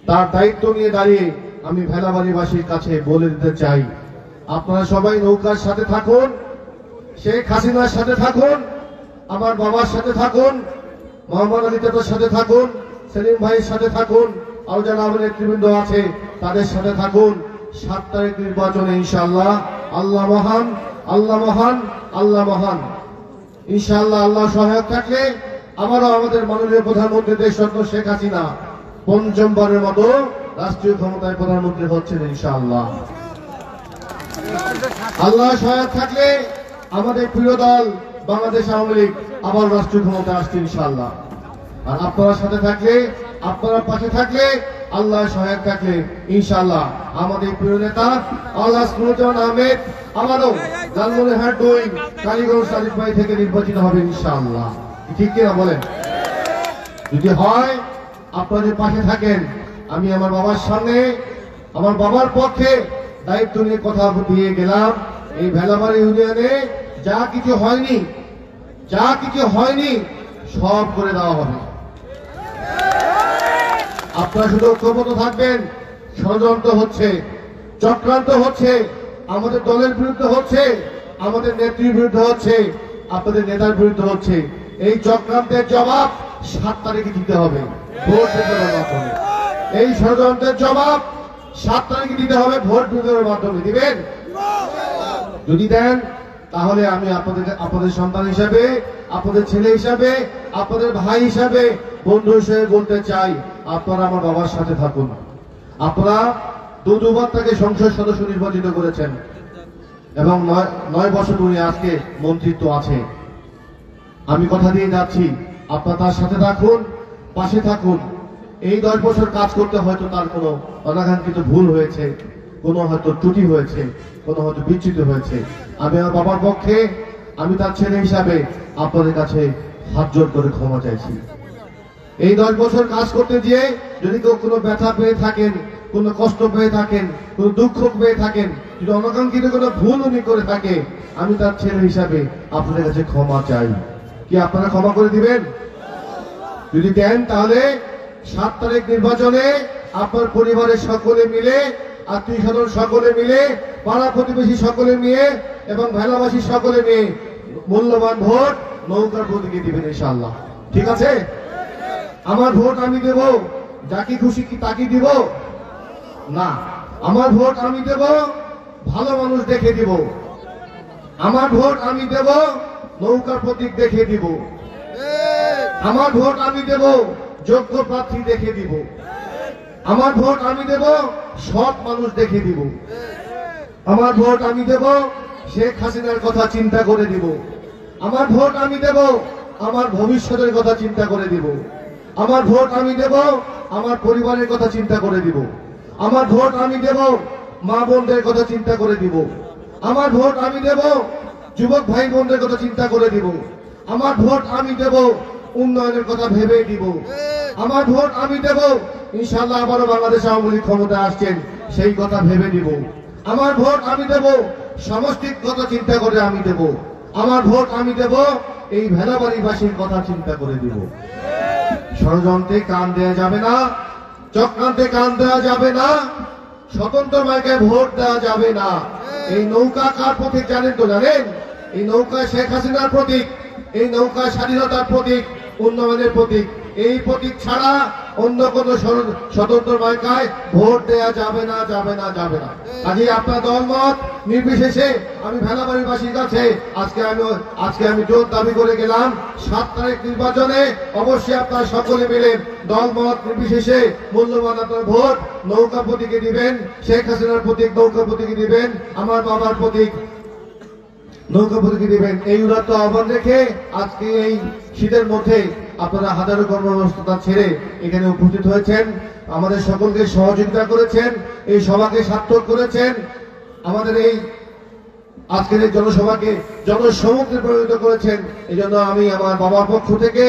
তার দায়িত্ব নিয়ে দাঁড়িয়ে আমি ভেলাবাড়িবাসীর কাছে বলে দিতে চাই, আপনারা সবাই নৌকার সাথে থাকুন, শেখ হাসিনার সাথে থাকুন, আমার বাবার সাথে থাকুন, মোহাম্মদ আলী চাচার সাথে থাকুন, সেলিম ভাইয়ের সাথে থাকুন, আর যারা আমাদের নেতৃবৃন্দ আছে তাদের সাথে থাকুন। 7 তারিখ নির্বাচনে ইনশাআল্লাহ আল্লাহ মহান, আল্লাহ মহান, আল্লাহ মহান। ইনশাআল্লাহ আল্লাহ সহায়ক থাকলে আবারও আমাদের মাননীয় প্রধানমন্ত্রী দেশরত্ন শেখ হাসিনা 5মবারের মতো রাষ্ট্রীয় ক্ষমতায় প্রধানমন্ত্রী হচ্ছেন ইনশাআল্লাহ। আল্লাহ সহায়ক থাকলে আমাদের প্রিয় দল বাংলাদেশ আওয়ামী লীগ আবার রাষ্ট্রীয় ক্ষমতায় আসছে ইনশাআল্লাহ। আর আপনারা সাথে থাকলে, আপনারা পাশে থাকলে, আল্লাহ সহায়ক থাকলে ইনশাআল্লাহ আমাদের প্রিয় নেতা আলহাজ নুরুজ্জামান আহমেদ আবারও লালমনিরহাট 2 কালীগঞ্জ শরীফ ভাই থেকে নির্বাচিত হবে ইনশাআল্লাহ। ঠিক কিনা বলেন? যদি হয় আপনাদের পাশে থাকেন, আমি আমার বাবার সামনে, আমার বাবার পক্ষে দায়িত্ব নিয়ে কথা দিয়ে গেলাম। এই ভেলাবাড়ি ইউনিয়নে যা কিছু হয়নি, যা কিছু হয়নি সব করে দেওয়া হবে। আপনারা শুধু ঐক্যবদ্ধ থাকবেন। ষড়যন্ত্র হচ্ছে, চক্রান্ত হচ্ছে, আমাদের দলের বিরুদ্ধে হচ্ছে, আমাদের নেত্রীর বিরুদ্ধে হচ্ছে, আপনাদের নেতার বিরুদ্ধে হচ্ছে। এই চক্রান্তের জবাব 7 তারিখে দিতে হবে ভোট বিতরণের মাধ্যমে। এই ষড়যন্ত্রের জবাব 7 তারিখে দিতে হবে ভোট বিতরণের মাধ্যমে। দিবেন? যদি দেন তাহলে আমি আপনাদের সন্তান হিসাবে, আপনাদের ছেলে হিসাবে, আপনাদের ভাই হিসাবে, বন্ধু হিসেবে বলতে চাই, আপনারা আমার বাবার সাথে থাকুন। আপনারা দুবার তাকে সংসদ সদস্য নির্বাচিত করেছেন এবং 9 বছর উনি আজকে মন্ত্রিত্ব আছে। আমি কথা দিয়ে যাচ্ছি, আপনারা তার সাথে থাকুন, পাশে থাকুন। এই 10 বছর কাজ করতে হয়তো তার কোনো অনাকাঙ্ক্ষিত ভুল হয়েছে, কোনো হয়তো ত্রুটি হয়েছে, কোনো হয়তো বিচ্যুতি হয়েছে। আমি আমার বাবার পক্ষে, আমি তার ছেলে হিসাবে আপনাদের কাছে হাত জোড় করে ক্ষমা চাইছি। এই 10 বছর কাজ করতে গিয়ে যদি কেউ কোনো ব্যথা পেয়ে থাকেন, কোনো কষ্ট পেয়ে থাকেন, কোনো দুঃখ পেয়ে থাকেন, যদি অনাকাঙ্ক্ষিত কোনো ভুল উনি করে থাকে, আমি তার ছেলে হিসাবে আপনাদের কাছে ক্ষমা চাই। কি আপনারা ক্ষমা করে দিবেন? যদি দেন তাহলে 7 তারিখ নির্বাচনে আপনার পরিবারের সকলে মিলে, আত্মীয় স্বজন সকলে মিলে, পাড়া প্রতিবেশী সকলে মিলে এবং ভেলাবাসী সকলে মিলে মূল্যবান ভোট নৌকার প্রতীকে দিবেন ইনশাআল্লাহ। ঠিক আছে? আমার ভোট আমি দেব যাকে খুশি কি তাকে দিব না। আমার ভোট আমি দেব ভালো মানুষ দেখে দিব। আমার ভোট আমি দেব নৌকার প্রতীক দেখে দিব। আমার ভোট আমি দেব যোগ্য প্রার্থী দেখে দিব। আমার ভোট আমি দেব সৎ মানুষ দেখে দিব। আমার ভোট আমি দেব শেখ হাসিনার কথা চিন্তা করে দিব। আমার ভোট আমি দেব আমার ভবিষ্যতের কথা চিন্তা করে দিব। আমার ভোট আমি দেব আমার পরিবারের কথা চিন্তা করে দিব। আমার ভোট আমি দেব মা বোনদের কথা চিন্তা করে দিব। আমার ভোট আমি দেব যুবক ভাই বোনদের কথা চিন্তা করে দিব। আমার ভোট আমি দেব উন্নয়নের কথা ভেবে দিব। আমার ভোট আমি দেব ইনশাআল্লাহ আবারও বাংলাদেশ আওয়ামী লীগ ক্ষমতায় আসছেন সেই কথা ভেবে দিব। আমার ভোট আমি দেব সমষ্টিক কথা চিন্তা করে আমি দেব। আমার ভোট আমি দেব এই ভেলাবাড়িবাসীর কথা চিন্তা করে দিব। ষড়যন্ত্রে কান দেওয়া যাবে না, চক্রান্তে কান দেওয়া যাবে না, স্বতন্ত্র মার্কায় ভোট দেওয়া যাবে না। এই নৌকা কার প্রতীক জানেন তো? জানেন এই নৌকা শেখ হাসিনার প্রতীক, এই নৌকা স্বাধীনতার প্রতীক, উন্নয়নের প্রতীক। এই প্রতীক ছাড়া অন্য কোন স্বতন্ত্র মার্কায় ভোট দেওয়া যাবে না, যাবে না, যাবে না। কাজে আপনার দলমত নির্বিশেষে আমি ভেলাবাড়িবাসীর কাছে আজকে আমি জোর দাবি করে গেলাম 7 তারিখ নির্বাচনে অবশ্যই আপনারা সকলে মিলে দলমত নির্বিশেষে মূল্যবান আপনার ভোট নৌকা প্রতীকে দিবেন। শেখ হাসিনার প্রতীক নৌকা প্রতীকে দিবেন, আমার বাবার প্রতীক নৌকা প্রতীকে দিবেন। এই উদাত্ত আহ্বান রেখে আজকে এই শীতের মধ্যে আপনারা হাজারো কর্মব্যস্ততা ছেড়ে এখানে উপস্থিত হয়েছেন, আমাদের সকলকে সহযোগিতা করেছেন, এই সভাকে সার্থক করেছেন, আমাদের এই আজকের এই জনসভাকে জনসমুদ্রে পরিণত করেছেন। এই জন্য আমি আমার বাবার পক্ষ থেকে,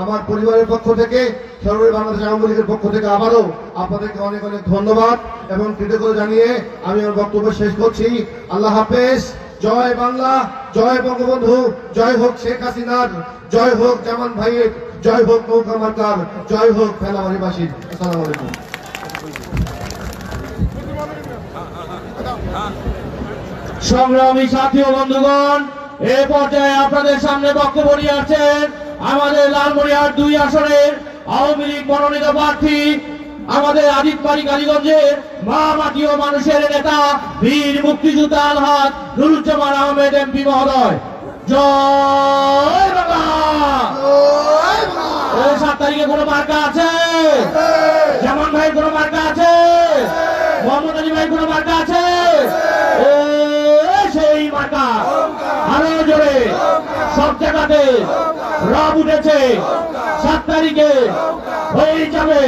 আমার পরিবারের পক্ষ থেকে, সর্বোপরি বাংলাদেশ আওয়ামী লীগের পক্ষ থেকে আবারও আপনাদেরকে অনেক অনেক ধন্যবাদ এবং কৃতজ্ঞতা জানিয়ে আমি আমার বক্তব্য শেষ করছি। আল্লাহ হাফেজ। জয় বাংলা, জয় বঙ্গবন্ধু, জয় হোক শেখ হাসিনার, জয় হোক জামান ভাইয়ের, জয় হোক নৌকা মার্কার, জয় হোক ভেলাবাড়িবাসীর। আসসালামু আলাইকুম। সংগ্রামী সাথী ও বন্ধুগণ, এই পর্যায়ে আপনাদের সামনে বক্তব্য নিয়ে আসছেন আমাদের লালমনিরহাট 2 আসনের আওয়ামী লীগ মনোনীত প্রার্থী, আমাদের আজিতবাড়ি কালীগঞ্জের মা মাটি ও মানুষের নেতা, বীর মুক্তিযোদ্ধা আলহাজ নুরুজ্জামান আহমেদ এমপি মহোদয়। জয় বাংলা। 7 তারিখে কোনো মার্কা আছে? জামান ভাই কোনো মার্কা আছে? মোহাম্মদ আলী ভাই কোনো মার্কা আছে? সেই মার্কা আরো জোরে সব জায়গাতে রব উঠেছে। 7 তারিখে হয়ে যাবে।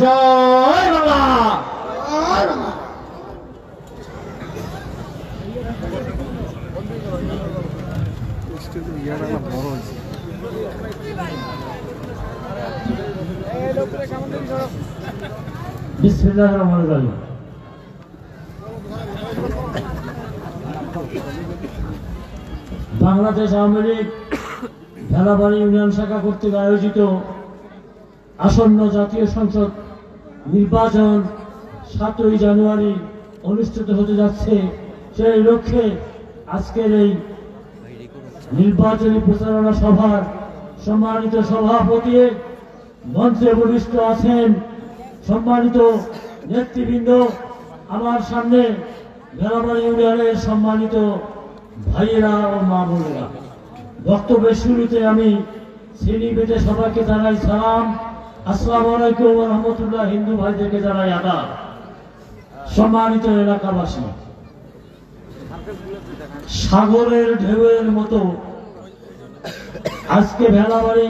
জয় বাংলা। বিসমিল্লাহির রহমানির রহিম। বাংলাদেশ আওয়ামী লীগ ভেলাবাড়ি ইউনিয়ন শাখা কর্তৃক আয়োজিত আসন্ন জাতীয় সংসদ নির্বাচন 7ই জানুয়ারি অনুষ্ঠিত হতে যাচ্ছে। সেই লক্ষ্যে আজকের এই নির্বাচনী প্রচারণা সভার সম্মানিত সভাপতি, মঞ্চে উপবিষ্ট আছেন সম্মানিত নেতৃবৃন্দ, আমার সামনে ভেলাবাড়ি ইউনিয়নের সম্মানিত ভাইয়েরা ও মা বোনেরা। বক্তব্যের শুরুতে আমি শ্রেণী বেঁধে সবাইকে জানাই সালাম, আসসালামু আলাইকুম ওয়া রাহমাতুল্লাহ। হিন্দু ভাইদেরকে জানাই আদাব। সম্মানিত এলাকাবাসী, সাগরের ঢেউয়ের মতো আজকে ভেলাবাড়ি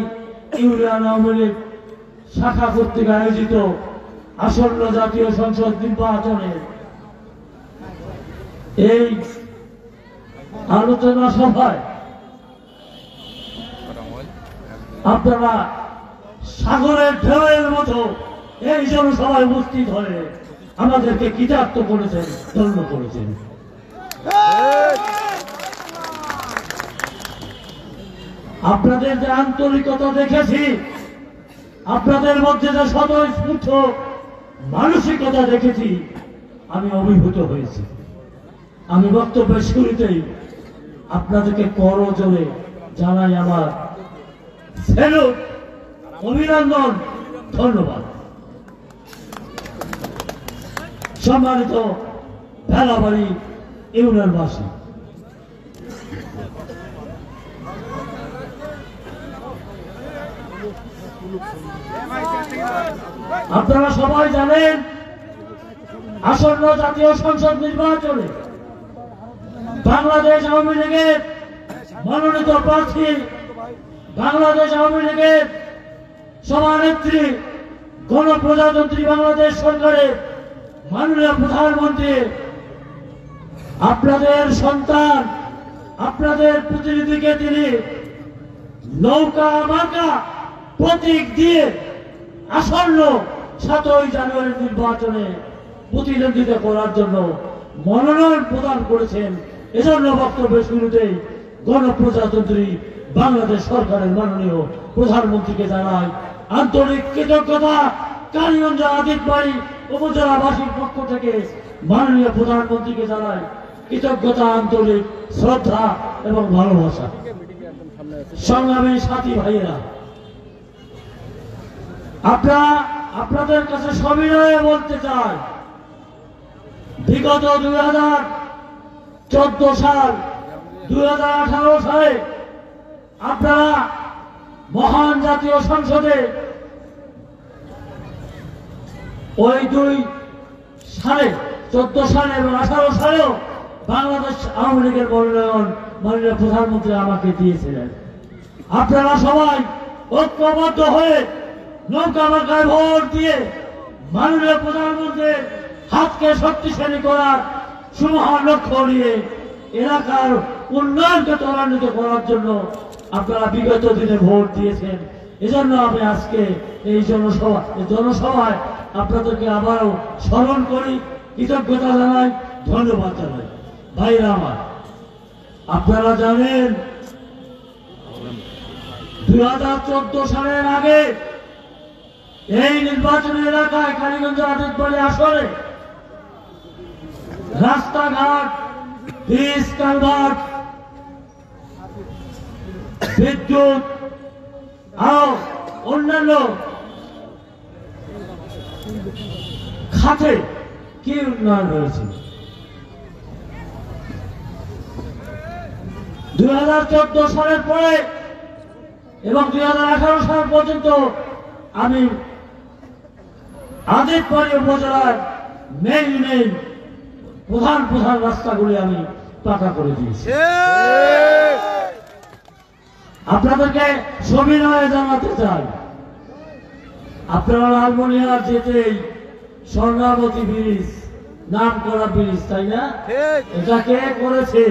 ইউনিয়ন আওয়ামী লীগ শাখা কর্তৃক আয়োজিত আসন্ন জাতীয় সংসদ নির্বাচনে এই আলোচনা সভায় আপনারা সাগরের ঢেউয়ের মতো এই জনসভায় উপস্থিত হয়ে আমাদেরকে কৃতার্থ করেছেন, ধন্য করেছেন। আপনাদের যে আন্তরিকতা দেখেছি, আপনাদের মধ্যে যে স্বতঃস্ফূর্ত মানসিকতা দেখেছি, আমি অভিভূত হয়েছি। আমি বক্তব্যের শুরুতেই আপনাদেরকে করজোড়ে জানাই আমার স্যালুট অভিনন্দন, ধন্যবাদ। সম্মানিত ভেলাবাড়ি ইউনিয়নবাসী, আপনারা সবাই জানেন আসন্ন জাতীয় সংসদ নির্বাচনে বাংলাদেশ আওয়ামী লীগের মনোনীত প্রার্থী, বাংলাদেশ আওয়ামী লীগের সভানেত্রী, গণপ্রজাতন্ত্রী বাংলাদেশ সরকারের মাননীয় প্রধানমন্ত্রী আপনাদের সন্তান, আপনাদের প্রতিনিধিকে তিনি নৌকা মার্কা প্রতীক দিয়ে আসন্ন 7ই জানুয়ারি নির্বাচনে প্রতিদ্বন্দ্বিতা করার জন্য মনোনয়ন প্রদান করেছেন। এজন্য বক্তব্যের শুরুতেই গণপ্রজাতন্ত্রী বাংলাদেশ সরকারের মাননীয় প্রধানমন্ত্রীকে জানাই আন্তরিক কৃতজ্ঞতা। কালীগঞ্জ আদিতবাড়ি উপজেলাবাসীর পক্ষ থেকে মাননীয় প্রধানমন্ত্রীকে জানাই কৃতজ্ঞতা, আন্তরিক শ্রদ্ধা এবং ভালোবাসা। সংগ্রামী সাথী ভাইয়েরা, আপনাদের কাছে সবিনয়ে বলতে চাই, বিগত 2014 সাল 2018 সালে আপনারা মহান জাতীয় সংসদে ওই 2 সালে 14 সালে এবং 18 সালেও বাংলাদেশ আওয়ামী লীগের মনোনয়ন মাননীয় প্রধানমন্ত্রী আমাকে দিয়েছিলেন। আপনারা সবাই ঐক্যবদ্ধ হয়ে নৌকা মার্কায় ভোট দিয়ে মাননীয় প্রধানমন্ত্রীর হাতকে শক্তিশালী করার সুমহান লক্ষ্য নিয়ে এলাকার উন্নয়নকে ত্বরান্বিত করার জন্য আপনারা বিগত দিনে ভোট দিয়েছেন। এজন্য আমি আজকে এই জনসভায় আপনাদেরকে আবারও স্মরণ করি, কৃতজ্ঞতা জানাই, ধন্যবাদ জানাই। ভাইরা আমার, আপনারা জানেন 2014 সালের আগে এই নির্বাচনী এলাকায় কালীগঞ্জ আদিতবাড়ি আসরে রাস্তাঘাট, ব্রিজ, কালভার্ট, বিদ্যুৎ আর অন্যান্য খাতে কি উন্নয়ন হয়েছে? 2014 সালের পরে এবং 2018 সাল পর্যন্ত আমি আদিতবাড়ি উপজেলার মেইন প্রধান রাস্তাগুলি আমি পাকা করে দিয়েছি। আপনাদেরকে সবিনয়ে জানাতে চাই, আপনারা লালমনিরহাট যেতেই স্বর্ণাবতী ব্রিজ, নাম করা ব্রিজ, তাই না? এটা কে করেছে?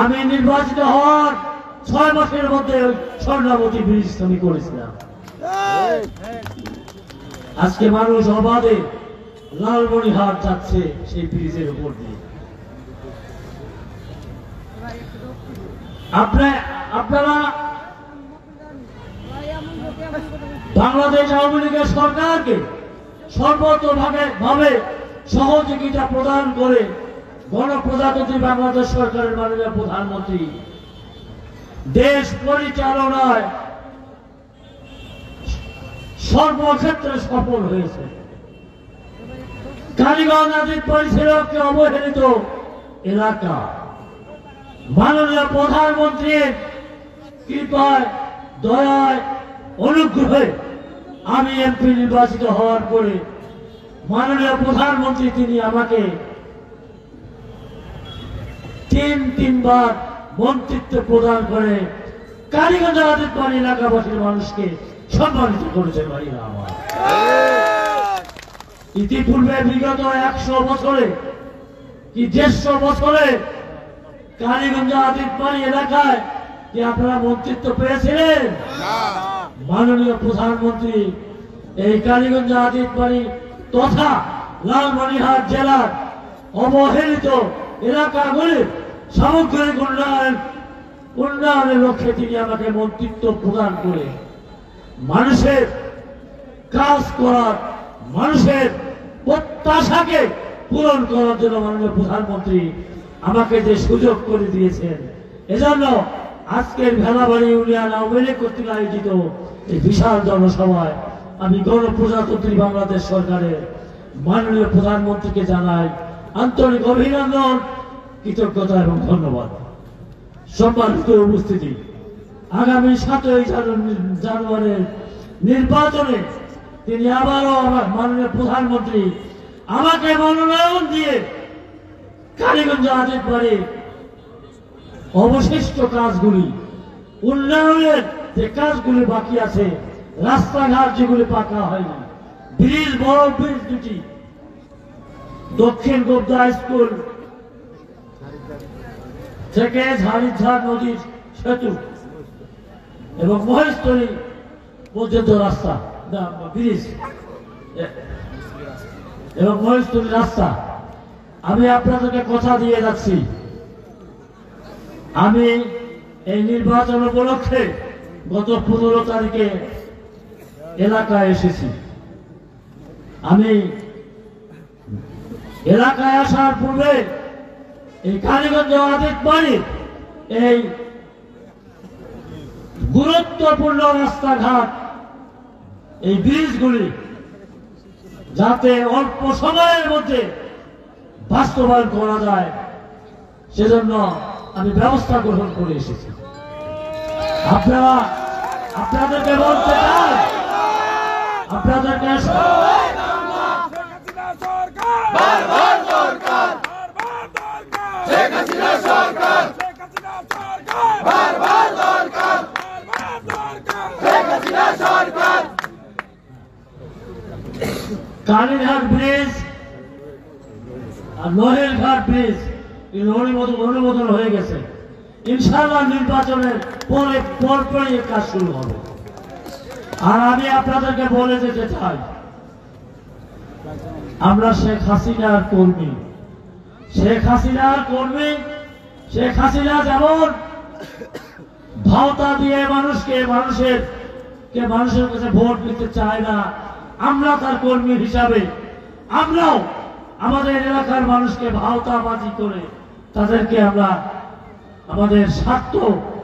আমি নির্বাচিত হওয়ার 6 মাসের মধ্যে স্বর্ণাবতী ব্রিজ আমি করেছিলাম। আজকে মানুষ অবাধে লালমনিরহাট যাচ্ছে সেই ব্রিজের উপর দিয়ে। আপনারা বাংলাদেশ আওয়ামী লীগের সরকারকে সর্বতোভাবে সহযোগিতা প্রদান করে গণপ্রজাতন্ত্রী বাংলাদেশ সরকারের মাননীয় প্রধানমন্ত্রী দেশ পরিচালনায় সর্বক্ষেত্রে সফল হয়েছে। কালীগঞ্জ আদিতবাড়ি ছিল একটি অবহেলিত এলাকা। মাননীয় প্রধানমন্ত্রীর কৃপায়, দয়ায়, অনুগ্রহে আমি এমপি নির্বাচিত হওয়ার পরে মাননীয় প্রধানমন্ত্রী তিনি আমাকে তিনবার মন্ত্রিত্ব প্রদান করে কালীগঞ্জ আদিতবাড়ি এলাকাবাসীর মানুষকে সম্মানিত করেছে। ভাইরা আমার, ইতিপূর্বে বিগত 100 বছরে কি 150 বছরে কালীগঞ্জ আদিতবাড়ি এলাকায় কি আপনারা মন্ত্রিত্ব পেয়েছিলেন? মাননীয় প্রধানমন্ত্রী এই কালীগঞ্জ আদিতবাড়ি তথা লালমনিরহাট জেলার অবহেলিত এলাকাগুলির সামগ্রিক উন্নয়নের লক্ষ্যে তিনি আমাকে মন্ত্রিত্ব প্রদান করে মানুষের কাজ করার, মানুষের প্রত্যাশাকে পূরণ করার জন্য মাননীয় প্রধানমন্ত্রী আমাকে যে সুযোগ করে দিয়েছেন, এজন্য আজকের ভেলাবাড়ি ইউনিয়ন আওয়ামী লীগ কর্তৃক আয়োজিত এই বিশাল জনসভায় আমি গণপ্রজাতন্ত্রী বাংলাদেশ সরকারের মাননীয় প্রধানমন্ত্রীকে জানাই আন্তরিক অভিনন্দন, কৃতজ্ঞতা এবং ধন্যবাদ। সম্মানিত উপস্থিতি, আগামী 7ই জানুয়ারির নির্বাচনে তিনি আবারও আমার মাননীয় প্রধানমন্ত্রী আমাকে মনোনয়ন দিয়ে কালীগঞ্জ আজিতবাড়ির অবশিষ্ট কাজগুলি, উন্নয়নের যে কাজগুলি বাকি আছে, রাস্তাঘাট যেগুলি পাকা হয়নি, ব্রিজ, বড় ব্রিজ দুটি, দক্ষিণ গোবদা স্কুল থেকে ঝাড়িঝাড় নদীর সেতু এবং মহেশতলী পর্যন্ত রাস্তা, ব্রিজ এবং মহেশতলী রাস্তা, আমি আপনাদেরকে কথা দিয়ে যাচ্ছি, আমি এই নির্বাচন উপলক্ষে গত 15 তারিখে এলাকায় এসেছি। আমি এলাকায় আসার পূর্বে এই কালীগঞ্জ আজিতবাড়ির এই গুরুত্বপূর্ণ রাস্তাঘাট, এই ব্রিজগুলি যাতে অল্প সময়ের মধ্যে বাস্তবায়ন করা যায় সেজন্য আমি ব্যবস্থা গ্রহণ করে এসেছি। আপনাদেরকে বলতে চাই, আপনাদেরকে কালীঘাট ব্রিজ আর লোহেরঘাট ব্রিজ অনুমোদন হয়ে গেছে। ইনশাআল্লাহ নির্বাচনের পরপরই কাজ শুরু হবে। আর আমি আপনাদেরকে বলে যেতে চাই, আমরা শেখ হাসিনার কর্মী। শেখ হাসিনা যেমন ভাওতা দিয়ে মানুষের কাছে ভোট দিতে চায় না, আমরা তার কর্মী হিসাবে আমরাও আমাদের এলাকার মানুষকে ভাওতাবাজি করে তাদেরকে আমরা আমাদের স্বার্থ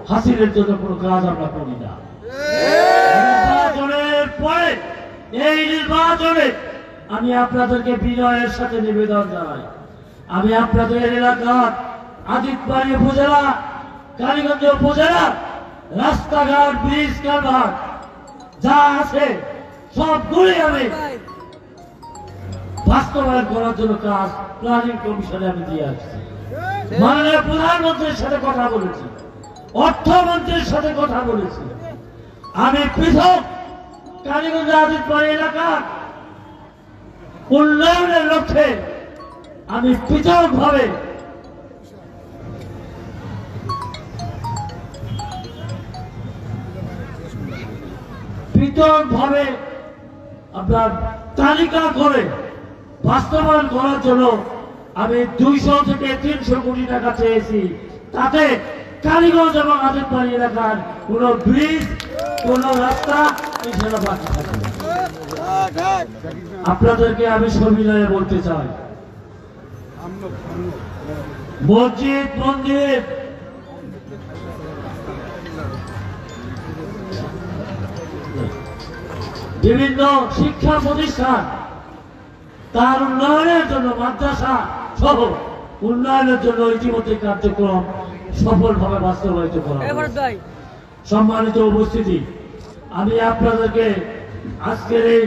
হাসিলের জন্য কোনো কাজ আমরা করি না। নির্বাচনের পরে এই নির্বাচনে আমি আপনাদেরকে বিনয়ের সাথে নিবেদন জানাই, আমি আপনাদের এলাকার আজিতবাড়ি উপজেলা, কালীগঞ্জ উপজেলা রাস্তাঘাট, ব্রিজ, কালভার্ট যা আছে সবগুলি আমি বাস্তবায়ন করার জন্য কাজ প্ল্যানিং কমিশনে আমি দিয়ে আসছি। মাননীয় প্রধানমন্ত্রীর সাথে কথা বলেছি, অর্থমন্ত্রীর সাথে কথা বলেছি। আমি পৃথক কালীগঞ্জ আজিতবাড়ি এলাকার উন্নয়নের লক্ষ্যে আমি পৃথকভাবে আপনার তালিকা করে বাস্তবায়ন করার জন্য আমি 200 থেকে 300 কোটি টাকা চেয়েছি। তাতে কালীগঞ্জ এবং আজিতবাড়ি এলাকার কোন ব্রিজ, কোন রাস্তা এছাড়া বাকি থাকে। আপনাদেরকে আমি সবিনয়ে বলতে চাই, মসজিদ, মন্দির, বিভিন্ন শিক্ষা প্রতিষ্ঠান তার উন্নয়নের জন্য, মাদ্রাসা সহ উন্নয়নের জন্য ইতিমধ্যে কার্যক্রম সফলভাবে বাস্তবায়িত করা হয়েছে। সম্মানিত উপস্থিতি, আমি আপনাদেরকে আজকের এই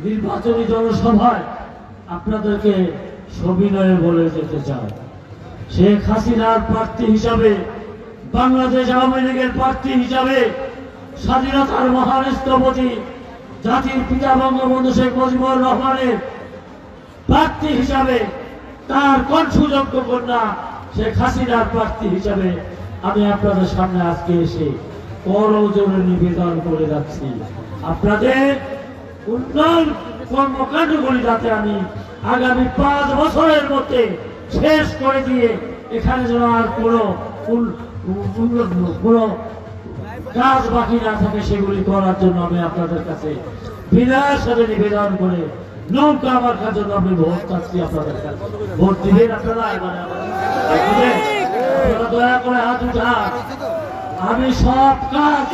নির্বাচনী জনসভায় আপনাদেরকে সবিনয়ে বলে যেতে চাই, শেখ হাসিনার প্রার্থী হিসাবে, বাংলাদেশ আওয়ামী লীগের প্রার্থী হিসাবে, স্বাধীনতার মহান স্থপতি জাতির পিতা বঙ্গবন্ধু শেখ মুজিবুর রহমানের প্রার্থী হিসাবে, তার কণ্ঠযোগ্য কন্যা শেখ হাসিনার প্রার্থী হিসাবে আমি আপনাদের সামনে আজকে এসে করজোড়ে নিবেদন করে যাচ্ছি, আপনাদের উন্নয়ন কর্মকাণ্ডগুলি যাতে আমি আগামী 5 বছরের মধ্যে শেষ করে দিয়ে এখানে যেন আর কোনো কাজ বাকি না থাকে সেগুলি করার জন্য আমি আপনাদের কাছে বিনয়ের সাথে নিবেদন করে নৌকা মার্কার জন্য আমি ভোট চাচ্ছি আপনাদের কাছে। ভোট দিবেন আপনারা, দয়া করে হাত উঠান, আমি সব কাজ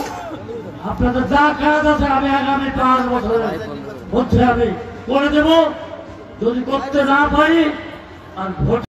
আপনাদের যা কাজ আছে আমি আগামী 5 বছরের মধ্যে আমি করে দেব। যদি করতে না পারি আর ভোট